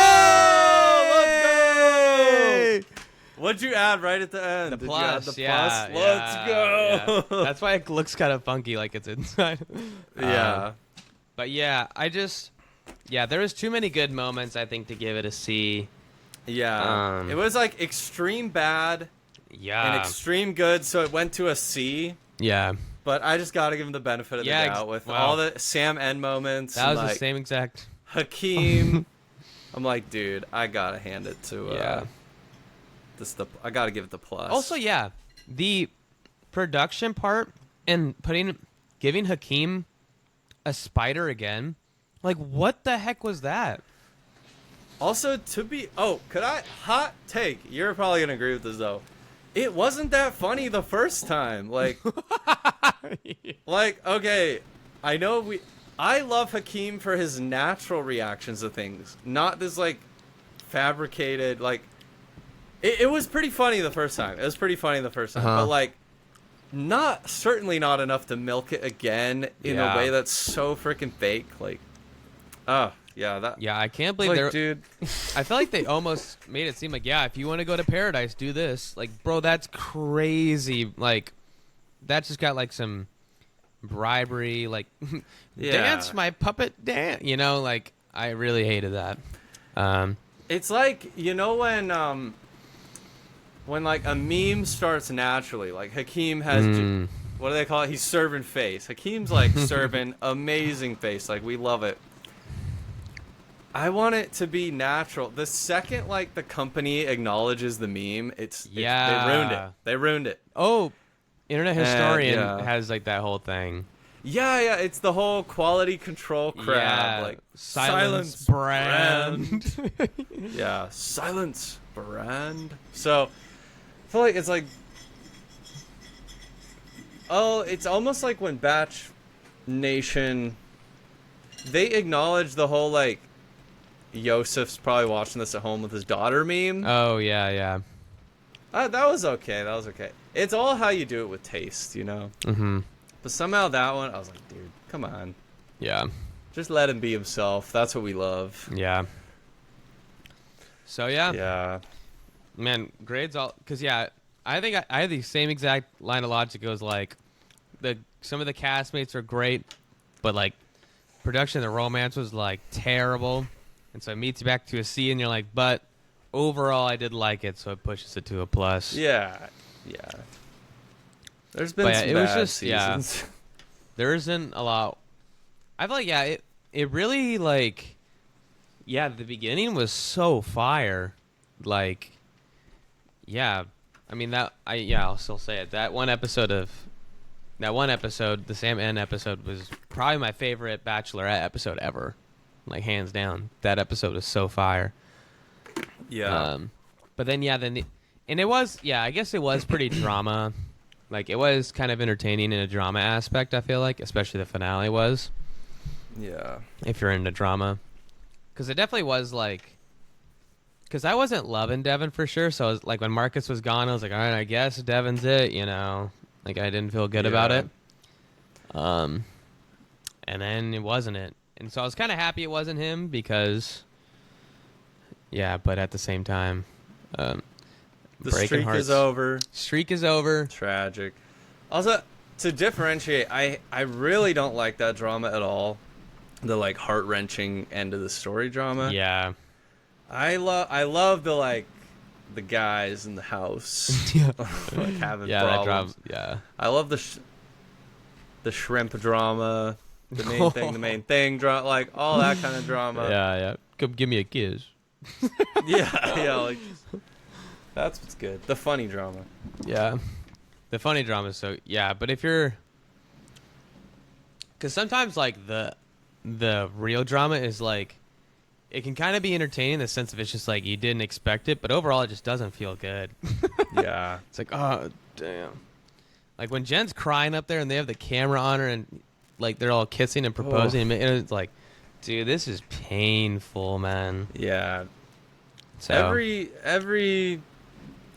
Let's go! What'd you add right at the end? The Did plus, you add the plus? yeah. Let's go! Yeah. That's why it looks kind of funky, like it's inside. Yeah. But yeah, there was too many good moments, I think, to give it a C. Yeah. It was like extreme bad and extreme good, so it went to a C. Yeah. But I just gotta give him the benefit of the doubt with all the Sam N moments. That was and, the same exact. Hakeem. I'm like, dude, I gotta hand it to. I gotta give it the plus. Also, the production part and giving Hakeem a spider again. Like, what the heck was that? Also, could I hot take? You're probably gonna agree with this though. It wasn't that funny the first time. Like, okay, I know I love Hakeem for his natural reactions to things, not this like fabricated like. It was pretty funny the first time. But like, certainly not enough to milk it again in a way that's so freaking fake. Like, I can't believe like, dude. I feel like they almost made it seem like, if you want to go to paradise, do this. Like, bro, that's crazy. Like, that just got like some bribery. Like, dance my puppet dance. You know, like I really hated that. It's like, you know, when like a meme starts naturally, like Hakeem has, what do they call it? He's serving face. Hakeem's like serving amazing face. Like, we love it. I want it to be natural. The second like the company acknowledges the meme, they ruined it. Oh, Internet Historian has like that whole thing. Yeah, it's the whole quality control crap. Like silence brand. Yeah, silence brand. So I feel like it's like, it's almost like when Batch Nation, they acknowledge the whole like, Yosef's probably watching this at home with his daughter meme. Oh, yeah. That was okay. It's all how you do it with taste, you know? Mm-hmm. But somehow that one, I was like, dude, come on. Yeah. Just let him be himself. That's what we love. Yeah. So, yeah. Yeah. Man, grades all... Because, I think I had the same exact line of logic. It was like, some of the castmates are great, but, like, production of the romance was, like, terrible. And so it meets you back to a C, and you're like, but overall, I did like it, so it pushes it to a plus. Yeah. There's been some bad seasons. There isn't a lot. I feel like, it really, like, the beginning was so fire. Like, I mean, I'll still say it. That one episode, the Sam N episode, was probably my favorite Bachelorette episode ever. Like, hands down. That episode was so fire. Yeah. But then, and it was, I guess it was pretty drama. Like, it was kind of entertaining in a drama aspect, I feel like, especially the finale was. Yeah. If you're into drama. Because it definitely was, like, because I wasn't loving Devin for sure, so I was, like, when Marcus was gone, I was like, all right, I guess Devin's it, you know. Like, I didn't feel good about it. And then it wasn't it. And so I was kind of happy it wasn't him because, but at the same time, the streak is over. Streak is over. Tragic. Also, to differentiate, I really don't like that drama at all. The like heart-wrenching end of the story drama. Yeah. I love the like the guys in the house like having problems. That drama, I love the shrimp drama. The main thing, like all that kind of drama. Yeah. Come give me a kiss. like that's what's good. The funny drama. Yeah, the funny drama. So but if you're, because sometimes like the real drama is like, it can kind of be entertaining in the sense of it's just like you didn't expect it, but overall it just doesn't feel good. Yeah, it's like, oh damn. Like when Jen's crying up there and they have the camera on her and like they're all kissing and proposing, and it's like, dude, this is painful, man. Yeah. So every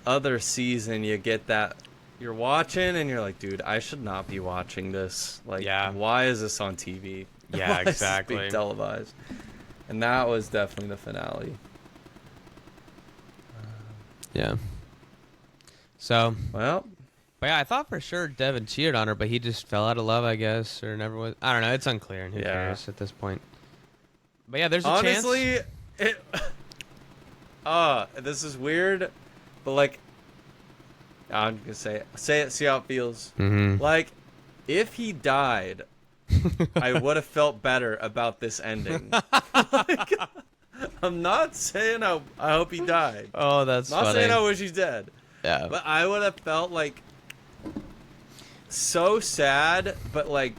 other season you get that you're watching and you're like, dude, I should not be watching this. Like, why is this on TV? Yeah, why exactly. Is this being televised? And that was definitely the finale. Yeah. So. Well. But I thought for sure Devin cheated on her, but he just fell out of love, I guess, or never was. I don't know. It's unclear, and who cares at this point. But there's a chance. Honestly, this is weird, but like, I'm gonna say it, see how it feels. Mm-hmm. Like, if he died, I would have felt better about this ending. Like, I'm not saying I hope he died. Oh, that's not funny. saying I wish he's dead. Yeah. But I would have felt like so sad, but like,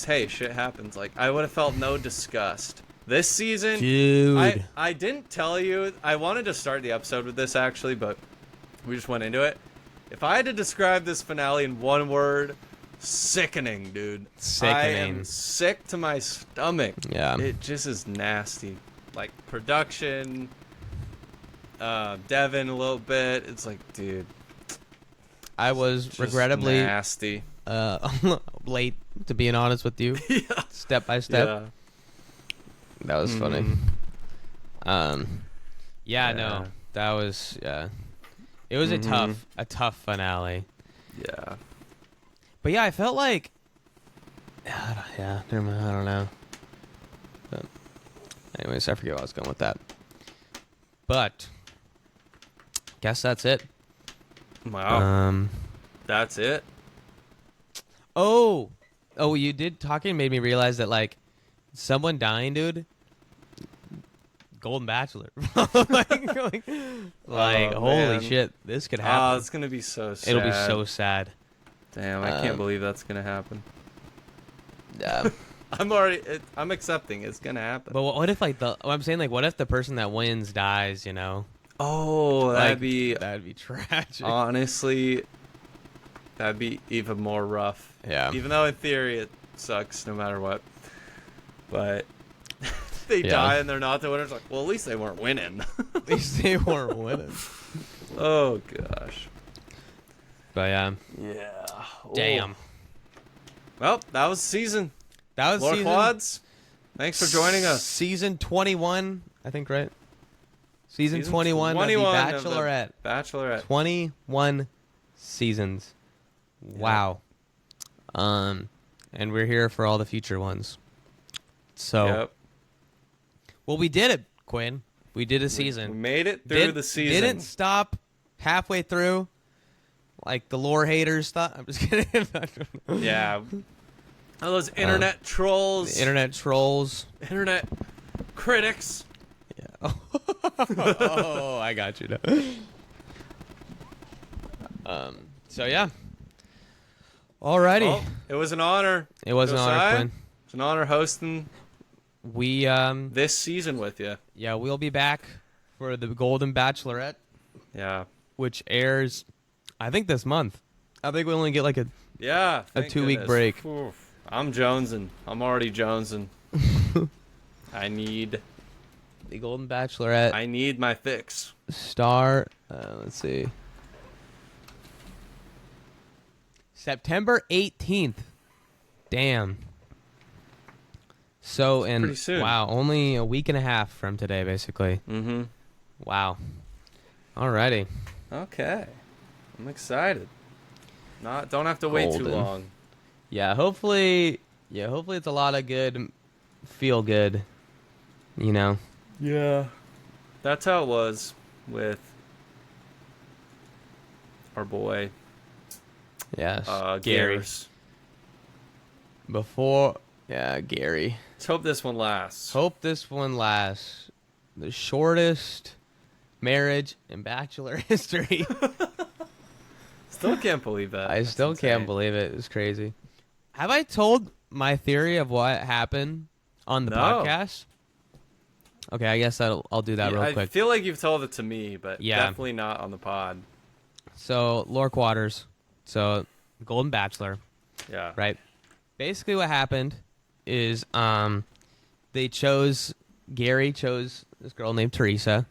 hey, shit happens. Like, I would have felt no disgust. This season, dude, I didn't tell you. I wanted to start the episode with this actually, but we just went into it. If I had to describe this finale in one word, sickening, dude. Sickening. I am sick to my stomach. Yeah. It just is nasty. Like, production, Devin a little bit. It's like, dude. I was Just regrettably nasty. late, to being honest with you. Yeah. Step by step. Yeah. That was funny. Yeah, no. Yeah. That was it was a tough finale. Yeah. But yeah, I felt like never mind, I don't know. But anyways, I forget what I was going with that. But guess that's it. Wow. That's it? Oh, you did talking made me realize that like someone dying, dude. Golden Bachelor. like Oh, holy man. shit, this could Oh, happen. it's gonna be so sad. It'll be so sad. Damn, I can't believe that's gonna happen. Yeah. I'm accepting it's gonna happen. But what if like I'm saying like what if the person that wins dies, you know? Oh, that'd be tragic. honestly, that'd be even more rough. Yeah. Even though in theory it sucks no matter what. But they die and they're not the winners. Like, well, at least they weren't winning. At least they weren't winning. Oh gosh. But yeah. Yeah. Damn. Well, that was the season. That was LoreQuads. Thanks for joining us. Season 21, I think, right? Season 21 of the Bachelorette. Bachelorette. 21 seasons. Wow. And we're here for all the future ones. So, Yep. well, we did it, Quinn. We did a We season. made it through the season. Didn't stop halfway through, like the lore haters thought. I'm just kidding. Yeah. All those internet trolls. The internet trolls. Internet critics. Yeah. Oh, I got you now. So yeah. Alrighty. Well, it was an honor. It was an honor, Josiah. Quinn. It's an honor hosting We this season with you. yeah, we'll be back for the Golden Bachelorette, Yeah. which airs I think this month. I think we only get like a Yeah. Thank 2-week goodness. break. Oof. I'm jonesing. I'm already jonesing. I need the Golden Bachelorette my fix. star. Let's see. September 18th. Damn. So and pretty soon. wow, only a week and a half from today, basically. Mm-hmm. Wow. Alrighty. Okay. I'm excited. Don't have to wait too Golden. long. Yeah, hopefully it's a lot of good, feel good, you know. Yeah. That's how it was with our boy, Yes. Gary. Gary. Let's hope this one lasts. Hope this one lasts. The shortest marriage in Bachelor history. Still can't believe that. I still That's can't insane. believe it. It's crazy. Have I told my theory of what happened on the No. podcast? Okay, I guess I'll do that Yeah, real I quick. feel like you've told it to me, but Yeah. definitely not on the pod. So, LoreQuads. So, Golden Bachelor, Yeah. right? Basically what happened is Gary chose this girl named Teresa,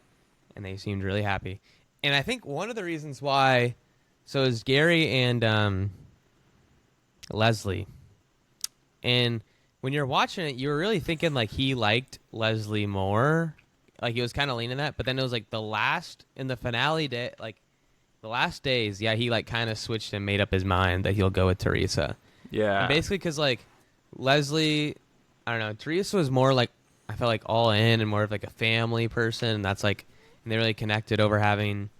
and they seemed really happy. And I think one of the reasons why, so it was Gary and Leslie. And when you're watching it, you were really thinking like he liked Leslie more. Like he was kind of leaning that, but then it was like in the finale day, like the last days, yeah, he like kind of switched and made up his mind that he'll go with Teresa. Yeah. And basically because like Leslie, I don't know, Teresa was more like, I felt like all in and more of like a family person. And that's like, and they really connected over having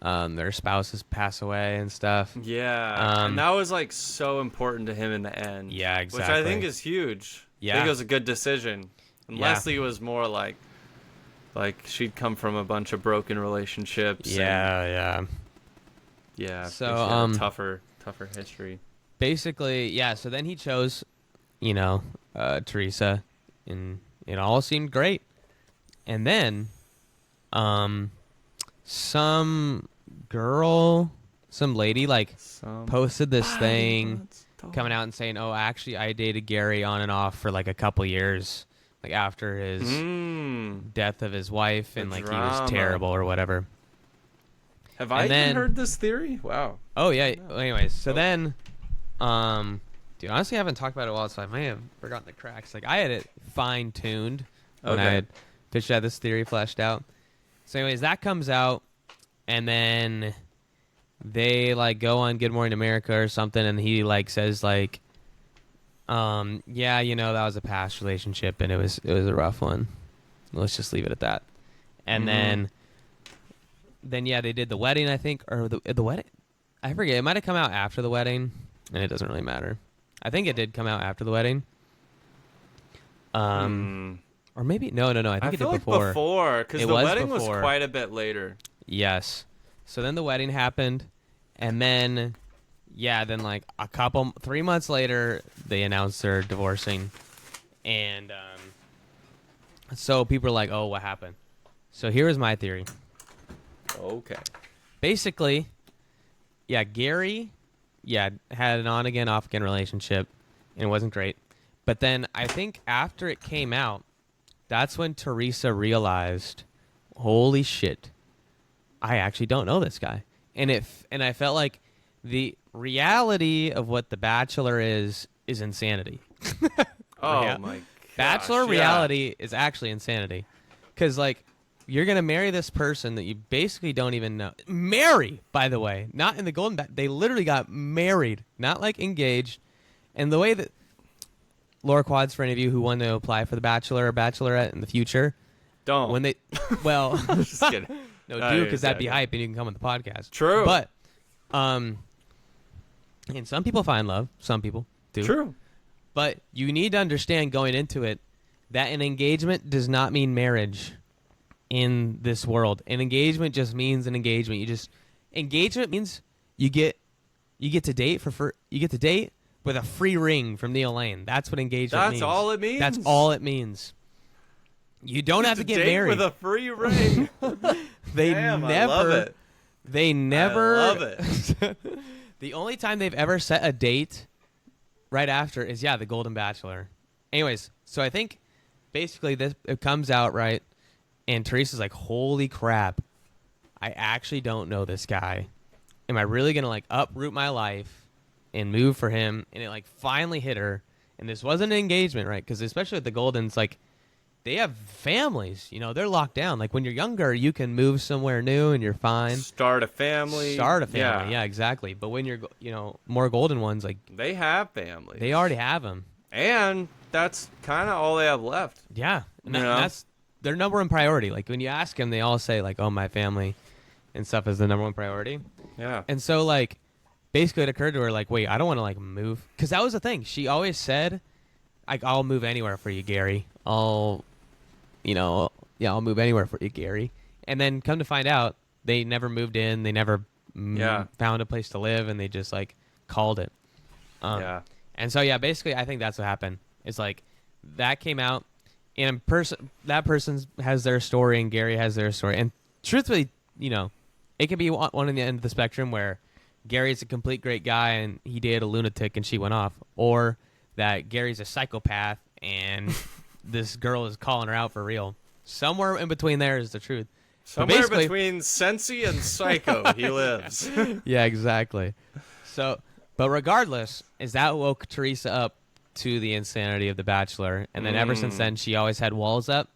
their spouses pass away and stuff. Yeah. And that was like so important to him in the end. Yeah, exactly. Which I think is huge. Yeah. I think it was a good decision. And Yeah. Leslie was more like she'd come from a bunch of broken relationships. Yeah. Yeah. So, she had a tougher history. Basically, yeah, so then he chose, Teresa, and it all seemed great. And then, some lady, posted this thing coming out and saying, "Oh, actually, I dated Gary on and off for like a couple years, like after his death of his wife, and like drama. he was terrible or whatever." Have I even heard this theory? Wow. Oh yeah. Anyways, so then, dude, honestly, I haven't talked about it a while, so I may have forgotten the cracks. Like I had it fine tuned when I had pitched out this theory fleshed out. So, anyways, that comes out, and then they like go on Good Morning America or something, and he like says like, yeah, you know, that was a past relationship, and it was a rough one. Let's just leave it at that. And then yeah, they did the wedding, I think, or the wedding. I forget. It might have come out after the wedding, and it doesn't really matter. I think it did come out after the wedding. Or maybe no. I think it did before, because the wedding was quite a bit later. Yes. So then the wedding happened, and then, yeah, then like 3 months later, they announced they're divorcing, and so people are like, "Oh, what happened?" So here is my theory. Okay. Basically, yeah, Gary, had an on-again, off-again relationship, and it wasn't great. But then I think after it came out, that's when Teresa realized, holy shit, I actually don't know this guy. And I felt like the reality of what The Bachelor is insanity. Oh my god. Bachelor reality is actually insanity. Because, like, you're going to marry this person that you basically don't even know. Marry, by the way. Not in the Golden Bachelor. They literally got married, not like engaged. And the way that LoreQuads, for any of you who want to apply for The Bachelor or Bachelorette in the future. Don't. When they, well. Just kidding. No, do, because that'd be hype and you can come on the podcast. True. But, and some people find love. Some people do. True. But you need to understand going into it that an engagement does not mean marriage in this world. An engagement just means an engagement. Engagement means you get to date with a free ring from Neil Lane. That's what engagement means. That's all it means? That's all it means. You don't have to get married. With a free ring. Damn, I love it. They never. I love it. The only time they've ever set a date right after is, the Golden Bachelor. Anyways, so I think basically it comes out, right? And Teresa's like, holy crap, I actually don't know this guy. Am I really going to like uproot my life and move for him? And it like finally hit her. And this wasn't an engagement, right? Because especially with the Goldens, like they have families, they're locked down. Like when you're younger, you can move somewhere new and you're fine. Start a family. Yeah, exactly. But when you're, more Golden ones, like they have families. They already have them. And that's kind of all they have left. Yeah. And that's their number one priority. Like when you ask them, they all say like, "Oh, my family and stuff is the number one priority." Yeah. And so like, basically it occurred to her like, wait, I don't want to like move. Because that was the thing. She always said, like, I'll move anywhere for you, Gary. I'll move anywhere for you, Gary. And then come to find out, they never moved in. They never found a place to live. And they just like called it. And so, basically I think that's what happened. It's like that came out. And that person has their story and Gary has their story. And truthfully, it could be one on the end of the spectrum where Gary's a complete great guy and he dated a lunatic and she went off. Or that Gary's a psychopath and this girl is calling her out for real. Somewhere in between there is the truth. Somewhere between Sensi and Psycho he lives. Yeah, exactly. So, but regardless, is that woke Teresa up to the insanity of The Bachelor, and then ever since then she always had walls up,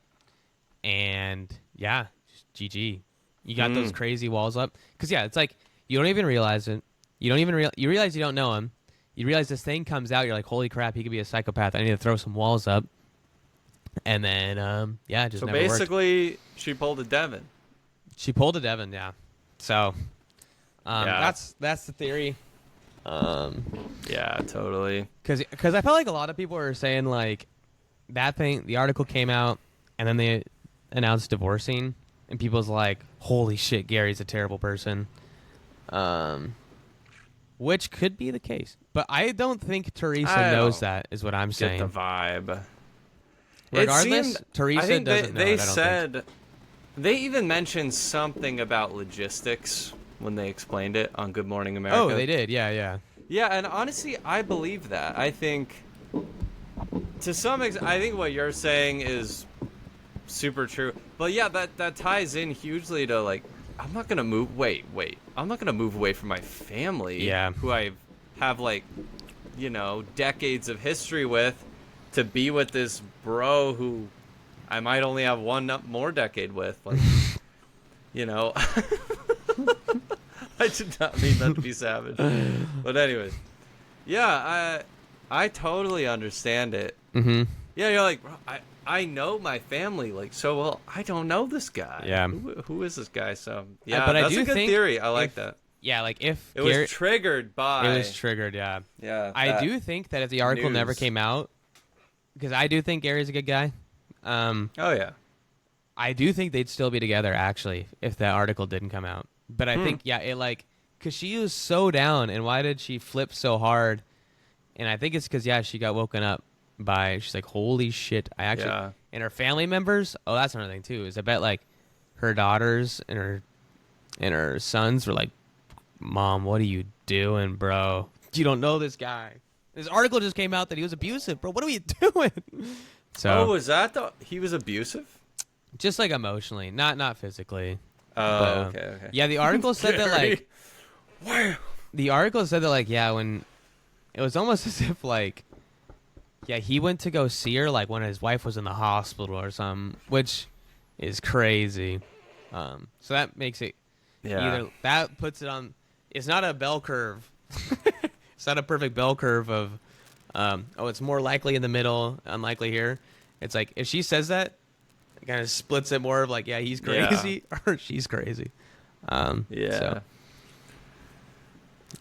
and GG, you got those crazy walls up because it's like you don't even realize it, you realize you don't know him, you realize this thing comes out, you're like, holy crap, he could be a psychopath, I need to throw some walls up, and then just so never basically worked. she pulled a Devin. So that's the theory. Yeah, totally. Because I felt like a lot of people were saying like that thing. The article came out and then they announced divorcing, and people's like, "Holy shit, Gary's a terrible person," which could be the case, but I don't think Teresa knows that. Is what I'm saying. Get the vibe. Regardless, Teresa I think doesn't know. They said they even mentioned something about logistics when they explained it on Good Morning America. Oh, they did. Yeah. Yeah, and honestly, I believe that. I think, to some extent, I think what you're saying is super true. But yeah, that ties in hugely to like, I'm not gonna move. Wait. I'm not gonna move away from my family. Yeah. Who I have like, decades of history with, to be with this bro who I might only have one more decade with. Like, I did not mean that to be savage. But anyways, yeah, I totally understand it. Mm-hmm. Yeah, you're like, bro, I know my family like so well. I don't know this guy. Yeah. Who is this guy? So yeah, but that's I do a good think theory. I like that. Yeah, like if It was triggered by. It was triggered, yeah. Yeah. I do think that if the article never came out, because I do think Gary's a good guy. Oh yeah. I do think they'd still be together actually if that article didn't come out. But I think because she was so down, and why did she flip so hard? And I think it's because she got woken up by. She's like, holy shit! I actually and her family members. Oh, that's another thing too. Is I bet like her daughters and her sons were like, Mom, what are you doing, bro? You don't know this guy. This article just came out that he was abusive, bro. What are you doing? So, was that he was abusive? Just like emotionally, not physically. Oh, but, okay. Yeah, the article said that like. Wow. The article said that like when it was almost as if like he went to go see her like when his wife was in the hospital or something, which is crazy. So that makes it either that puts it on. It's not a bell curve. It's not a perfect bell curve of it's more likely in the middle, unlikely here. It's like if she says that, it kind of splits it more of like he's crazy or she's crazy. So.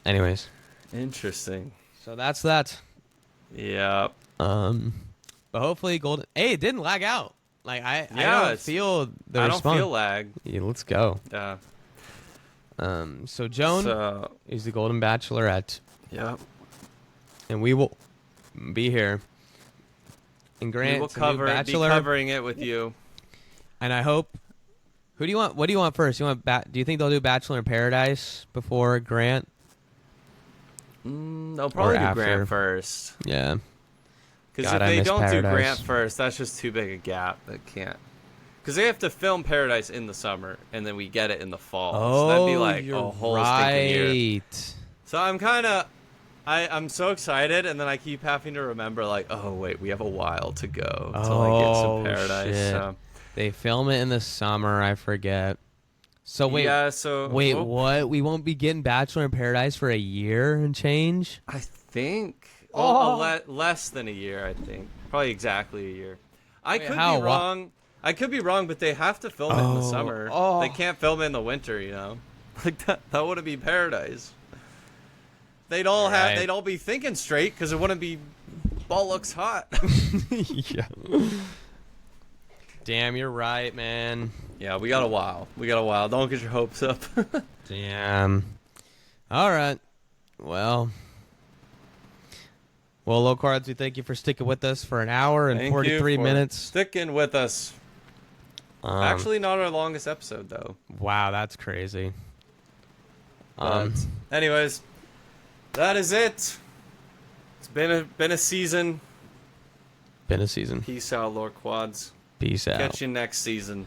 Anyways, interesting. So that's that. Yeah. But hopefully Golden. Hey, it didn't lag out. Like I don't feel the response. I don't feel lag. Yeah, let's go. Yeah. So Joan is the Golden Bachelorette. Yep. And we will be here. And Grant, we will be covering it with you. And I hope. Who do you want? What do you want first? You want do you think they'll do Bachelor in Paradise before Grant? They'll probably do Grant first. Yeah. Because if they don't do Grant first, that's just too big a gap. That can't. Because they have to film Paradise in the summer, and then we get it in the fall. So that'd be like a whole stinking year. So I'm so excited, and then I keep having to remember, like, oh, wait, we have a while to go until I get some Paradise. Shit. So. They film it in the summer, I forget. So wait, what? We won't be getting Bachelor in Paradise for a year and change? I think. Less than a year, I think. Probably exactly a year. I could be wrong. I could be wrong, but they have to film it in the summer. They can't film it in the winter, Like that wouldn't be Paradise. They'd all be thinking straight because it wouldn't be bollocks hot. Yeah. Damn, you're right, man. Yeah, we got a while. Don't get your hopes up. Damn. All right. Well, LoreQuads, we thank you for sticking with us for an hour and 43 minutes. Sticking with us. Actually, not our longest episode, though. Wow, that's crazy. Anyways, that is it. It's been a season. Been a season. Peace out, LoreQuads. Peace out. Catch you next season.